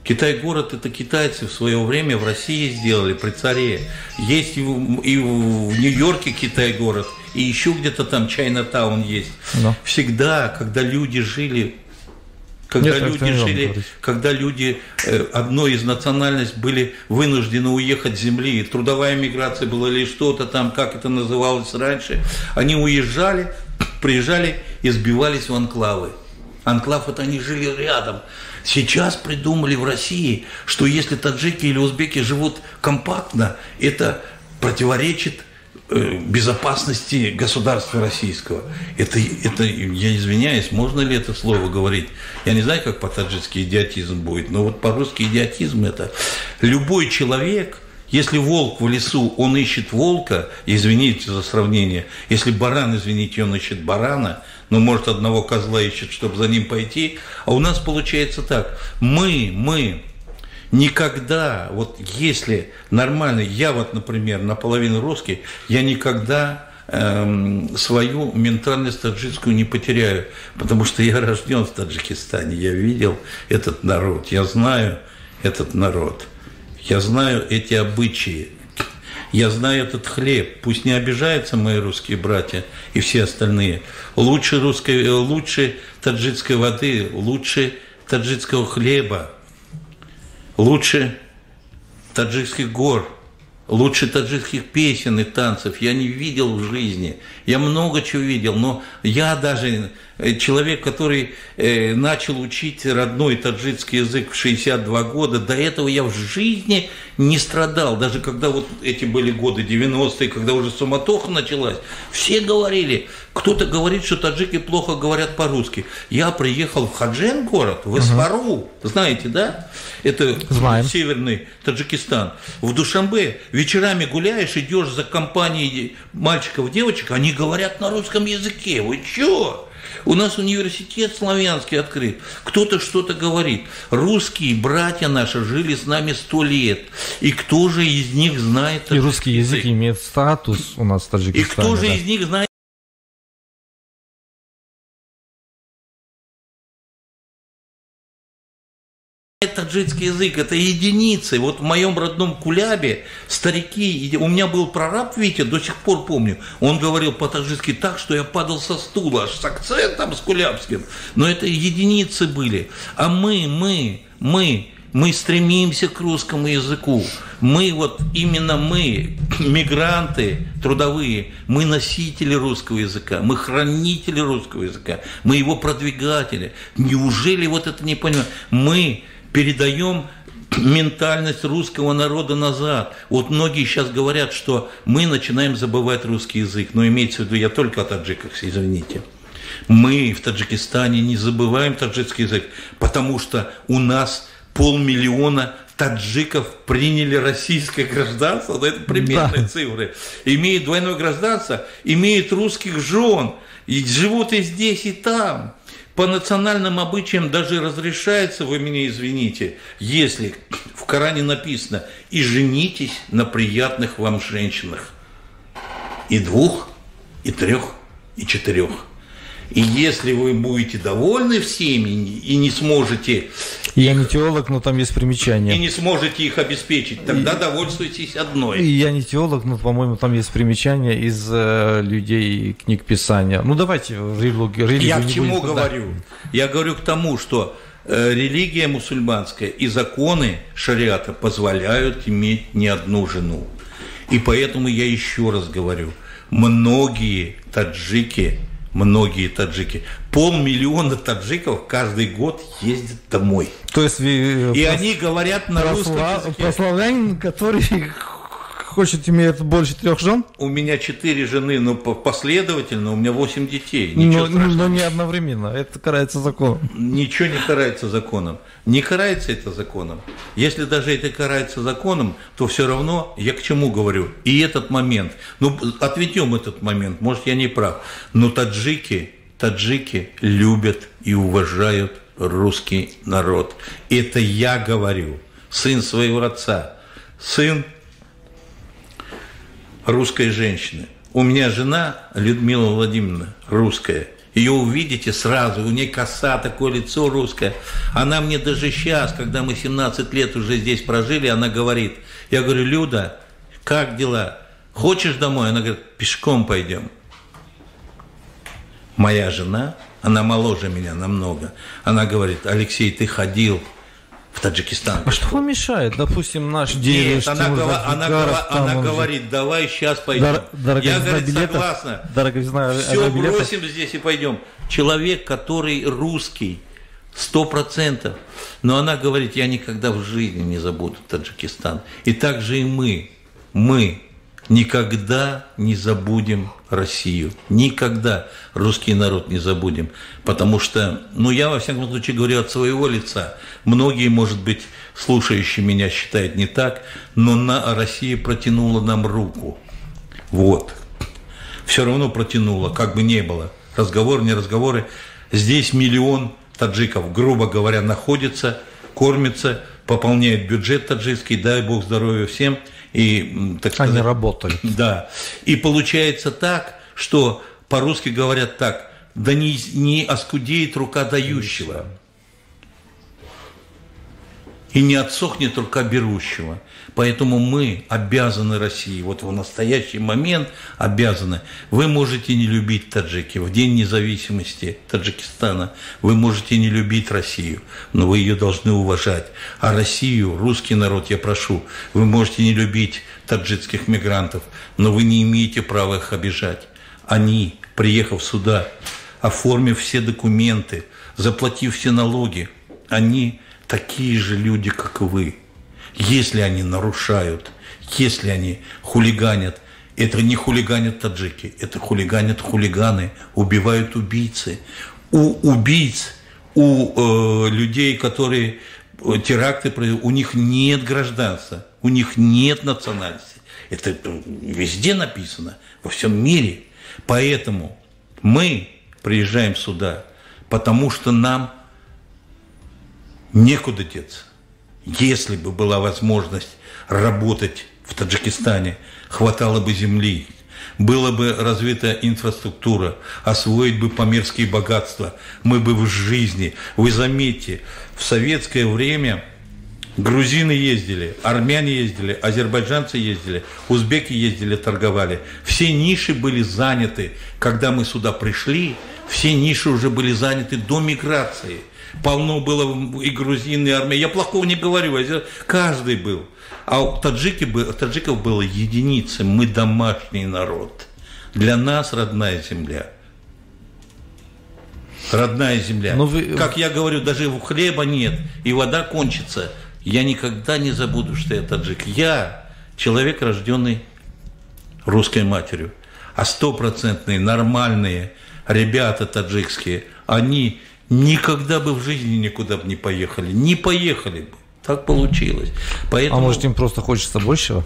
Китай-город, это китайцы в свое время в России сделали, при царе. Есть и в Нью-Йорке Китай-город, и еще где-то там Чайна-таун есть. Но. Всегда, когда люди жили... Когда люди одной из национальностей были вынуждены уехать с земли, трудовая миграция была или что-то там, как это называлось раньше, они уезжали, приезжали и сбивались в анклавы. Анклав – это они жили рядом. Сейчас придумали в России, что если таджики или узбеки живут компактно, это противоречит безопасности государства российского. Это, я извиняюсь, можно ли это слово говорить? Я не знаю, как по-таджикски идиотизм будет, но вот по-русски идиотизм это. Любой человек, если волк в лесу, он ищет волка, извините за сравнение, если баран, извините, он ищет барана, ну, может, одного козла ищет, чтобы за ним пойти, а у нас получается так, мы никогда, вот если нормально, я вот, например, наполовину русский, я никогда свою ментальность таджикскую не потеряю, потому что я рожден в Таджикистане, я видел этот народ, я знаю этот народ, я знаю эти обычаи, я знаю этот хлеб, пусть не обижаются мои русские братья и все остальные, лучше таджикской воды, лучше таджикского хлеба, лучше таджикских гор, лучше таджикских песен и танцев я не видел в жизни. Я много чего видел, но я даже человек, который начал учить родной таджикский язык в 62 года, до этого я в жизни не страдал. Даже когда вот эти были годы 90-е, когда уже суматоха началась, все говорили, кто-то говорит, что таджики плохо говорят по-русски. Я приехал в Хаджен город, в Эсфару, знаете, да? Это северный Таджикистан. В Душанбе вечерами гуляешь, идешь за компанией мальчиков, девочек, они говорят на русском языке. Вы чё? У нас университет славянский открыт. Кто-то что-то говорит. Русские братья наши жили с нами 100 лет. И кто же из них знает... И русский язык имеет статус у нас в Таджикистане. И кто же из них знает... Таджикский язык, это единицы. Вот в моем родном Кулябе старики, у меня был прораб Витя, до сих пор помню, он говорил по-таджикски так, что я падал со стула, аж с акцентом, с кулябским. Но это единицы были. А мы стремимся к русскому языку. Мы, вот именно мы, мигранты трудовые, мы носители русского языка, мы хранители русского языка, мы его продвигатели. Неужели вот это не понимаем? Мы передаем ментальность русского народа назад. Вот многие сейчас говорят, что мы начинаем забывать русский язык. Но имеется в виду, я только о таджиках, извините. Мы в Таджикистане не забываем таджикский язык, потому что у нас 500 000 таджиков приняли российское гражданство, это примерные цифры. Имеют двойное гражданство, имеют русских жен. И живут и здесь, и там. По национальным обычаям даже разрешается, вы меня извините, если в Коране написано «и женитесь на приятных вам женщинах». И 2, и 3, и 4. И если вы будете довольны всеми и не сможете... Я не теолог, но там есть примечание. И не сможете их обеспечить, тогда довольствуйтесь одной. Я не теолог, но, по-моему, там есть примечание из людей книг Писания. Ну, давайте религию. Я к чему говорю? Я говорю к тому, что религия мусульманская и законы шариата позволяют иметь не одну жену. И поэтому я еще раз говорю, многие таджики, 500 000 таджиков каждый год ездят домой. То есть и они говорят на русском языке. Прославлянин, который хочет иметь больше 3 жен? У меня 4 жены, но последовательно, у меня 8 детей. Но не одновременно, это карается законом. Ничего не карается законом. Не карается это законом. Если даже это карается законом, то все равно, я к чему говорю, и этот момент, отведем этот момент, может, я не прав, но таджики любят и уважают русский народ. Это я говорю, сын своего отца, сын русской женщины. У меня жена Людмила Владимировна русская. Ее увидите сразу, у нее коса, такое лицо русское. Она мне даже сейчас, когда мы 17 лет уже здесь прожили, она говорит, я говорю, Люда, как дела? Хочешь домой? Она говорит, пешком пойдем. Моя жена, она моложе меня намного, она говорит, Алексей, ты ходил в Таджикистан. А что вам мешает? Допустим, наш день. Нет, она говорит, давай сейчас пойдем. Я, говорит, согласна. Все бросим здесь и пойдем. Человек, который русский, 100%. Но она говорит, я никогда в жизни не забуду Таджикистан. И так же и мы никогда не забудем Россию. Никогда русский народ не забудем. Потому что, я во всяком случае говорю от своего лица. Многие, может быть, слушающие меня считают не так, но Россия протянула нам руку. Вот. Все равно протянула, как бы ни было. Разговоры, не разговоры. Здесь 1 миллион таджиков, грубо говоря, находится, кормится, пополняет бюджет таджикский, дай бог здоровья всем. И, так сказать, они работают. Да. И получается так, что по-русски говорят так, да не оскудеет рука дающего, и не отсохнет рука берущего. Поэтому мы обязаны России, вот в настоящий момент обязаны. Вы можете не любить таджики. В День независимости Таджикистана вы можете не любить Россию, но вы ее должны уважать. А Россию, русский народ, я прошу, вы можете не любить таджикских мигрантов, но вы не имеете права их обижать. Они, приехав сюда, оформив все документы, заплатив все налоги, они такие же люди, как и вы. Если они нарушают, если они хулиганят, это не хулиганят таджики, это хулиганят хулиганы, убивают убийцы. У убийц, у людей, которые теракты производят, у них нет гражданства, у них нет национальности. Это везде написано, во всем мире. Поэтому мы приезжаем сюда, потому что нам некуда деться. Если бы была возможность работать в Таджикистане, хватало бы земли, была бы развита инфраструктура, освоить бы памирские богатства, мы бы в жизни. Вы заметьте, в советское время грузины ездили, армяне ездили, азербайджанцы ездили, узбеки ездили, торговали. Все ниши были заняты. Когда мы сюда пришли, все ниши уже были заняты до миграции. Полно было и грузин, и армян. Я плохого не говорю, каждый был. А у таджиков было единицы. Мы домашний народ. Для нас родная земля. Родная земля. Как я говорю, даже хлеба нет, и вода кончится. Я никогда не забуду, что я таджик. Я человек, рожденный русской матерью. А 100% нормальные ребята таджикские, они никогда бы в жизни никуда бы не поехали. Не поехали бы. Так получилось. Поэтому... А может, им просто хочется большего?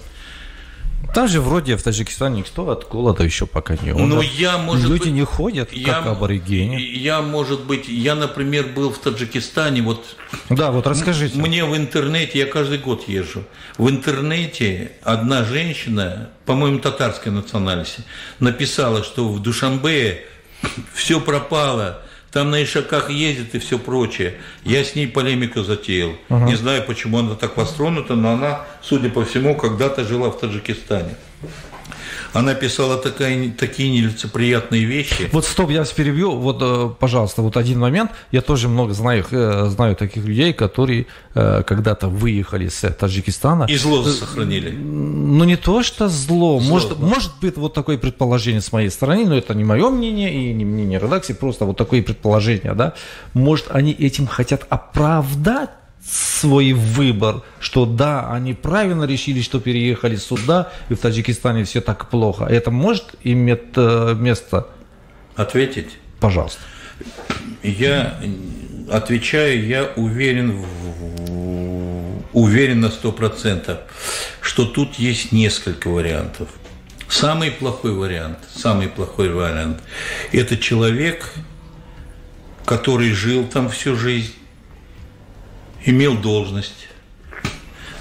Там же вроде в Таджикистане никто от голода еще пока не умер. Но я, может Люди быть, не ходят, как аборигены. Я, например, был в Таджикистане, вот... Да, вот расскажите. Мне в интернете, я каждый год езжу, в интернете одна женщина, по-моему, татарской национальности, написала, что в Душанбе все пропало, там на ишаках ездят и все прочее. Я с ней полемику затеял. Не знаю, почему она так востронута, но она, судя по всему, когда-то жила в Таджикистане. Она писала такие нелицеприятные вещи. Вот стоп, я вас перебью. Вот, пожалуйста, вот один момент. Я тоже много знаю таких людей, которые когда-то выехали с Таджикистана. И зло сохранили. Ну, не то, что зло. Может быть, вот такое предположение с моей стороны, но это не мое мнение и не мнение редакции, просто вот такое предположение, да. Может, они этим хотят оправдать свой выбор, что да, они правильно решили, что переехали сюда, и в Таджикистане все так плохо. Это может иметь место? Ответить? Пожалуйста. Я отвечаю, я уверен на 100%, что тут есть несколько вариантов. Самый плохой вариант – это человек, который жил там всю жизнь, имел должность,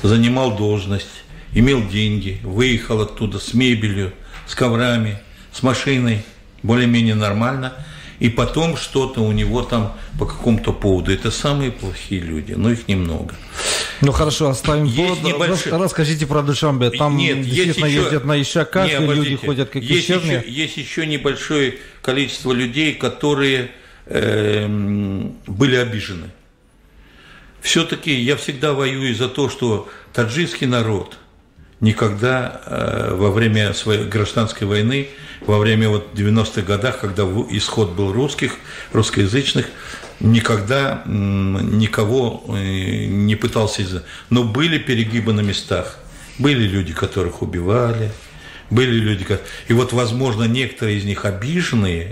занимал должность, имел деньги, выехал оттуда с мебелью, с коврами, с машиной, более-менее нормально, и потом что-то у него там по какому-то поводу. Это самые плохие люди, но их немного. Ну хорошо, оставим повод. Расскажите про Душанбе. Там действительно ездят на ишаках, и люди ходят как ущербные. Есть еще небольшое количество людей, которые были обижены. Все-таки я всегда воюю за то, что таджикский народ никогда во время своей гражданской войны, во время 90-х годах, когда исход был русскоязычных, никогда никого не пытался... Но были перегибы на местах. Были люди, которых убивали. Были люди, и вот, возможно, некоторые из них обиженные,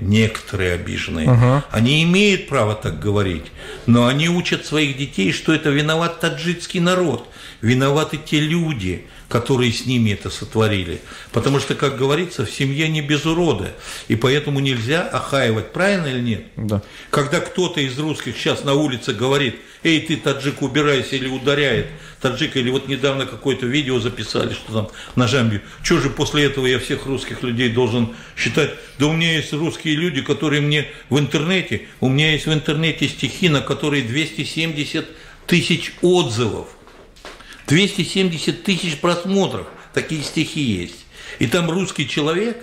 они имеют право так говорить, но они учат своих детей, что это виноват таджикский народ, виноваты те люди, которые с ними это сотворили. Потому что, как говорится, в семье не без урода, и поэтому нельзя охаивать, правильно или нет? Да. Когда кто-то из русских сейчас на улице говорит: «Эй, ты, таджик, убирайся», или ударяет таджика, или вот недавно какое-то видео записали, что там ножами бьют. Что же после этого я всех русских людей должен считать? Да у меня есть русские люди, которые мне у меня есть в интернете стихи, на которые 270 тысяч отзывов, 270 тысяч просмотров, такие стихи есть. И там русский человек,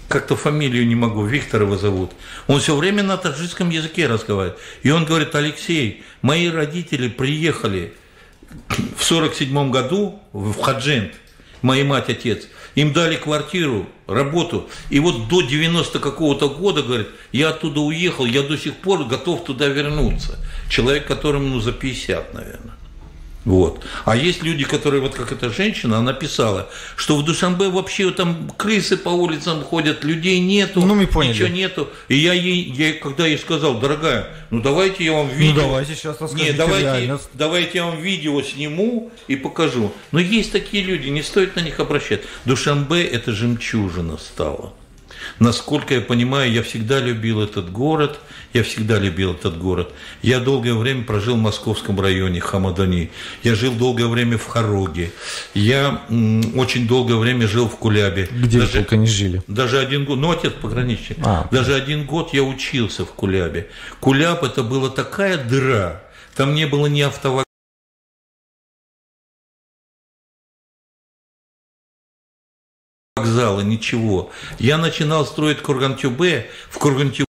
как-то фамилию не могу, Виктор его зовут, он все время на таджикском языке разговаривает. И он говорит: Алексей, мои родители приехали в 47 году в Хаджент, моя мать, отец, им дали квартиру, работу, и вот до 90 какого-то года, говорит, я оттуда уехал, я до сих пор готов туда вернуться. Человек, которому за 50, наверное. Вот. А есть люди, которые, вот как эта женщина, она писала, что в Душанбе вообще там крысы по улицам ходят, людей нету, ничего нету. И я когда ей сказал: дорогая, давайте я вам видео... давайте сейчас расскажите. Давайте я вам видео сниму и покажу. Но есть такие люди, не стоит на них обращать. Душанбе – это жемчужина стала. Насколько я понимаю, я всегда любил этот город. Я долгое время прожил в московском районе Хамадани. Я жил долгое время в Хароге. Я очень долгое время жил в Кулябе. Где вы только не жили? Даже 1 год, отец пограничник. Даже 1 год я учился в Кулябе. Куляб – это была такая дыра. Там не было ни автовокзала, ничего. Я начинал строить Курган-Тюбе. В Курган-Тюбе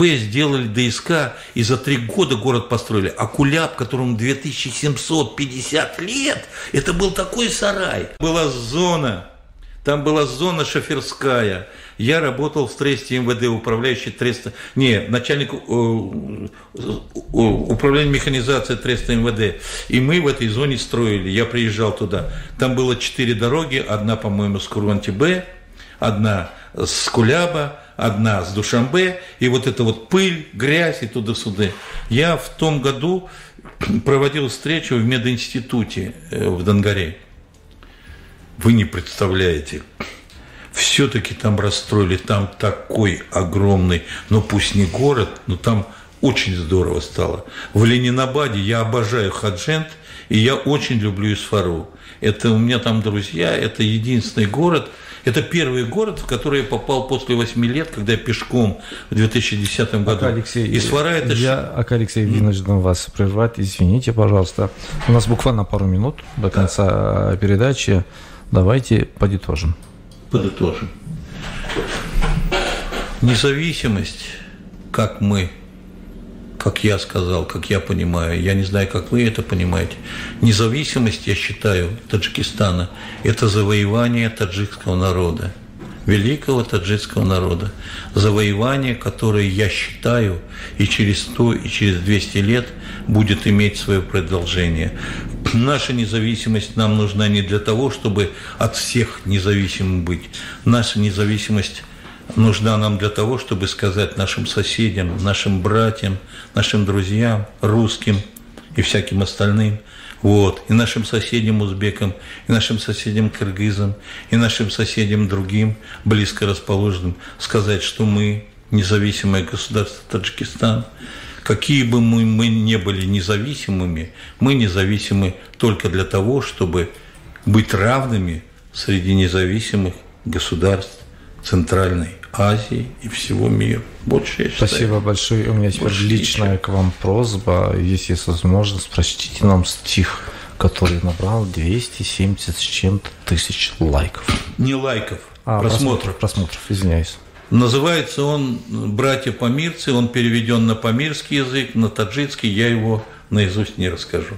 сделали ДСК, и за 3 года город построили. А Куляб, которому 2750 лет, это был такой сарай. Там была зона шоферская. Я работал в Тресте МВД, начальник управления механизации Треста МВД. И мы в этой зоне строили. Я приезжал туда. Там было 4 дороги. Одна, по-моему, с Курган-Тюбе, одна с Куляба, одна с Душанбе. И вот эта вот пыль, грязь и туда-сюда. Я в том году проводил встречу в мединституте в Донгаре. Вы не представляете, все-таки там расстроили, там такой огромный, но пусть не город, но там очень здорово стало. В Ленинабаде я обожаю Хаджент, и я очень люблю Исфару. Это у меня там друзья, это единственный город, это первый город, в который я попал после 8 лет, когда я пешком в 2010 году. Алексей, Исфара это... Алексей, вынужден вас прервать, извините, пожалуйста. У нас буквально пару минут до конца передачи. Давайте подытожим. Независимость, как мы, как я сказал, как я понимаю, я не знаю, как вы это понимаете. Независимость, я считаю, Таджикистана – это завоевание таджикского народа, великого таджикского народа. Завоевание, которое, я считаю, и через 100, и через 200 лет будет иметь свое продолжение. Наша независимость нам нужна не для того, чтобы от всех независимым быть. Наша независимость нужна нам для того, чтобы сказать нашим соседям, нашим братьям, нашим друзьям, русским и всяким остальным, вот, и нашим соседям узбекам, и нашим соседям кыргызам, и нашим соседям другим, близко расположенным, сказать, что мы независимое государство Таджикистан. Какие бы мы ни были независимыми, мы независимы только для того, чтобы быть равными среди независимых государств Центральной Азии и всего мира. Больше я считаю. Спасибо большое. У меня теперь личная к вам просьба. Если есть возможность, прочтите нам стих, который набрал 270 с чем-то тысяч лайков. Не лайков, просмотров. Просмотров, извиняюсь. Называется он «Братья-памирцы», он переведен на памирский язык, на таджикский, я его наизусть не расскажу.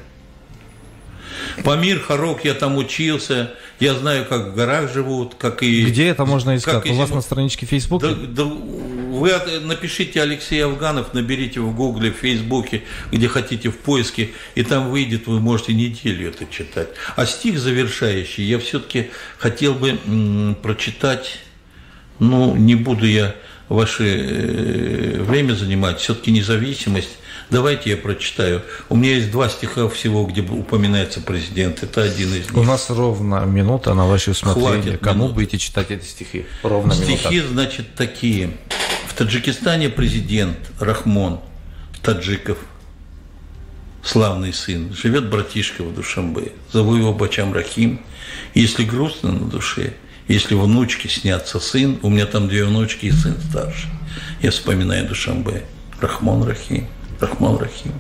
Памир, Харок, я там учился, я знаю, как в горах живут, как и... Где это можно искать? У вас на страничке в Фейсбуке? Вы напишите Алексей Афганов, наберите в Гугле, в Фейсбуке, где хотите, в поиске, и там выйдет, вы можете неделю это читать. А стих завершающий я все-таки хотел бы прочитать. Ну, не буду я ваше время занимать, все-таки независимость. Давайте я прочитаю. У меня есть 2 стиха всего, где упоминается президент. Это один из них. У нас ровно минута на ваше усмотрение. Хватит Кому минут. будете читать эти стихи? Ровно Стихи, минута. значит, такие. В Таджикистане президент Рахмон Таджиков, славный сын, живет братишка в Душанбе. Зову его Бачам Рахим. Если грустно на душе, если внучке снятся сын, у меня там 2 внучки и сын старший, я вспоминаю Душанбе. Рахмон Рахим, Рахмон Рахим.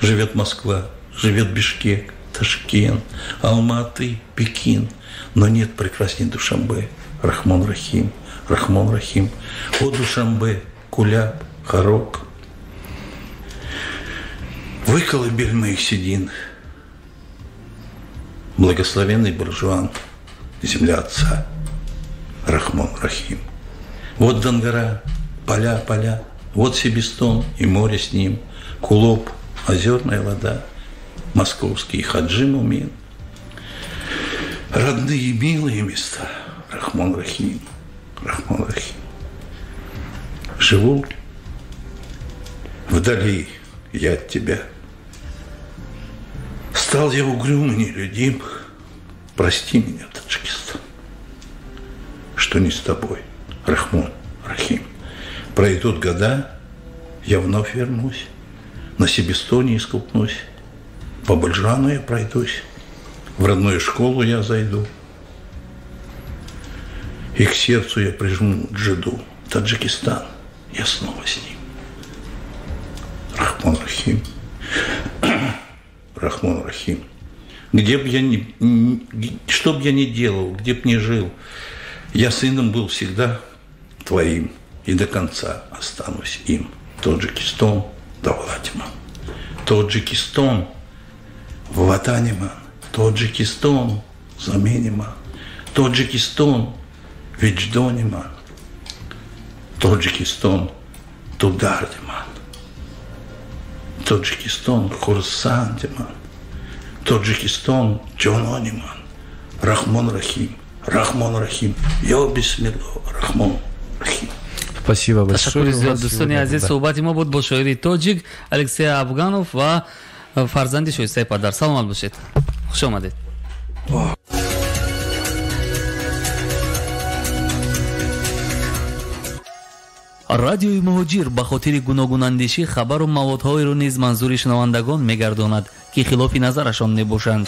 Живет Москва, живет Бишкек, Ташкент, Алматы, Пекин, но нет прекрасней Душанбе. Рахмон Рахим, Рахмон Рахим. О Душанбе, Куляб, Харок. Вы колыбель моих седин, благословенный буржуан, земля отца. Рахмон Рахим. Вот Донгара, поля, поля, вот Себестон и море с ним, Кулоп, озерная вода, московский Хаджи Мумин. Родные и милые места, Рахмон Рахим, Рахмон Рахим. Живу вдали я от тебя. Стал я угрюм и нелюдим, прости меня, Таджикистан, что не с тобой, Рахмон Рахим. Пройдут года, я вновь вернусь, на Себестоне искупнусь, по Бальжану я пройдусь, в родную школу я зайду, и к сердцу я прижму джиду, Таджикистан, я снова с ним. Рахмон Рахим, Рахмон Рахим. Где бы я что бы я ни делал, где бы ни жил, я сыном был всегда твоим и до конца останусь им. Таджикистан, Давлатиман. Таджикистан, Ватаниман. Таджикистан, Замениман. Таджикистан, Видждониман. Таджикистан, Тудардиман. Таджикистан, Хурсандиман. Таджикистан, Джонониман. Рахмон Рахим. Рахмон Рахим. Я бисмилла. Рахмон Рахим. Спасибо большое. Ташаккур зиёд. Дӯстони азиз, суҳбати мо буд бо шоири тоҷик Алексей Афганов ва фарзанди шоистаи падар. Саломат бошед. хуш омадед. радиои муҳоҷир ба хотири гуногунандишӣ хабару маводҳоеро низ манзури шунавандагон мегардонад ки хилофи назарашон мебошанд.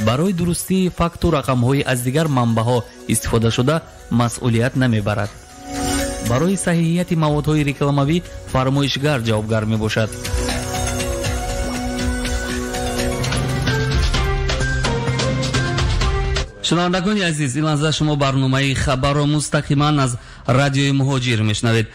барои дурустии факту рақамҳои аз дигар манбаъҳо истифодашуда масъулият намебарад. барои саҳиҳияти маводҳои рекламавӣ фармоишгар ҷавобгар мебошад. шунавандагони азиз, ин лаҳза шумо барномаи хабарро мустақиман аз радиои муҳоҷир мешунавед.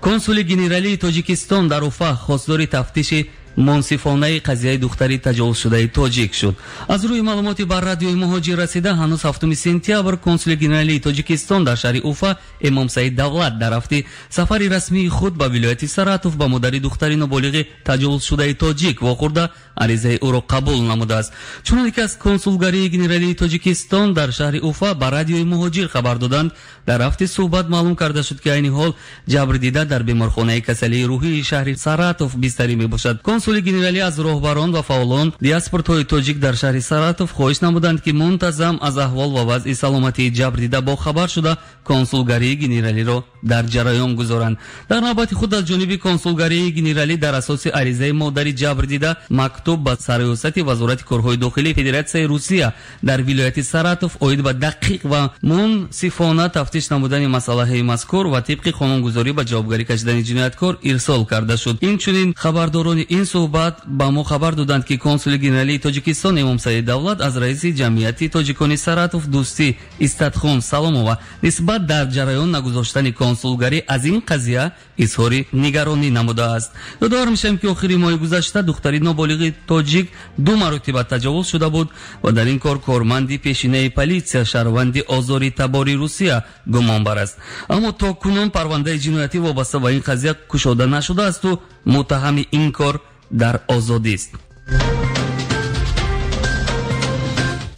консули генералии тоҷикистон дар Уфа хостдори тафтиши мунсифонаи қазияи духтари таҷовузшудаи тоҷик шуд. аз рӯи маълумоти ба радиои муҳоҷир расида, ҳанӯз 7 сентябр консули генералии тоҷикистон дар шаҳри Уфа имом Саид Давлат дар рафти сафари расмии худ ба вилояти Саратов ба модари духтари ноболиғи таҷовузшудаи тоҷик вохӯрда аризаи ӯро қабул намудааст. чуноне ки аз консулгарии генералии тоҷикистон дар шаҳри Уфа ба радиои муҳоҷир хабар доданд, дар рафти суҳбат маълум карда шуд ки айни ҳол ҷабрдида дар беморхонаи касалии рӯҳии шаҳри Саратов бистарӣ мебошад. консули генералӣ аз роҳбарон ва фаъолон диаспортаҳои тоҷик дар шаҳри Саратов хоҳиш намуданд ки мунтазам аз аҳвол ва вазъи саломатии ҷабрдида бохабар шуда консулгарии генералиро дар ҷараён гузоранд. дар навбати худ аз ҷониби консулгарии генералӣ дар асоси аризаи модари ҷабрдида мактуб ба сароёсати вазорати корҳои дохилии Федератсияи Русия дар вилояти Саратов оид ба дақиқ ва мунсифона тафтиш намудани масъалаҳои мазкур ва тибқи қонунгузорӣ ба ҷавобгарӣ кашидани ҷинояткор ирсол карда шуд. инчунин хабардорони ин суҳбат ба мо хабар доданд ки консули генералии тоҷикистон имом Саид Давлат аз раиси ҷамъияти тоҷикони Саратов Дӯстӣ Истатхон Саломова нисбат дар ҷараён нагузоштани консулгарӣ аз ин қазия изҳори нигаронӣ намудааст. ёдовар мешавем ки охири моҳи гузашта духтари ноболиғи тоҷик 2 маротиба таҷовуз шуда буд ва дар ин кор корманди пешинаи политсия шаҳрванди озори табори Русия гумонбар аст. аммо то кунун парвандаи ҷиноятӣ вобаста ба ин қазия кушода нашудаасту муттаҳами ин кор дар озодист.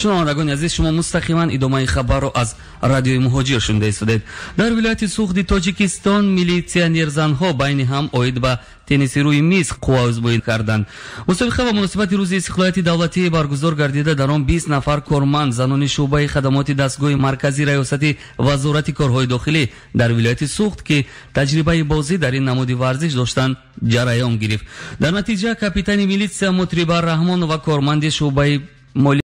шунавандагони азиз, шумо мустақиман идомаи хабарро аз радиои муҳоҷир шунда истодед. дар вилояти Суғди Тоҷикистон милитсионерзанҳо байни ҳам оид ба тенниси рӯи миз қувваӯзбоӣ карданд. мусобиқа ба муносибати рӯзи истиқлолияти давлатӣ баргузор гардида, дар он 20 нафар корманд занони шуъбаи хадамоти дастгоҳи марказии раёсати вазорати корҳои дохилӣ дар вилояти Суғд ки таҷрибаи бозӣ дар ин намуди варзиш доштанд ҷараён гирифт. дар натиҷа капитани милитсия Мутрибар Раҳмонова корманди шуъбаи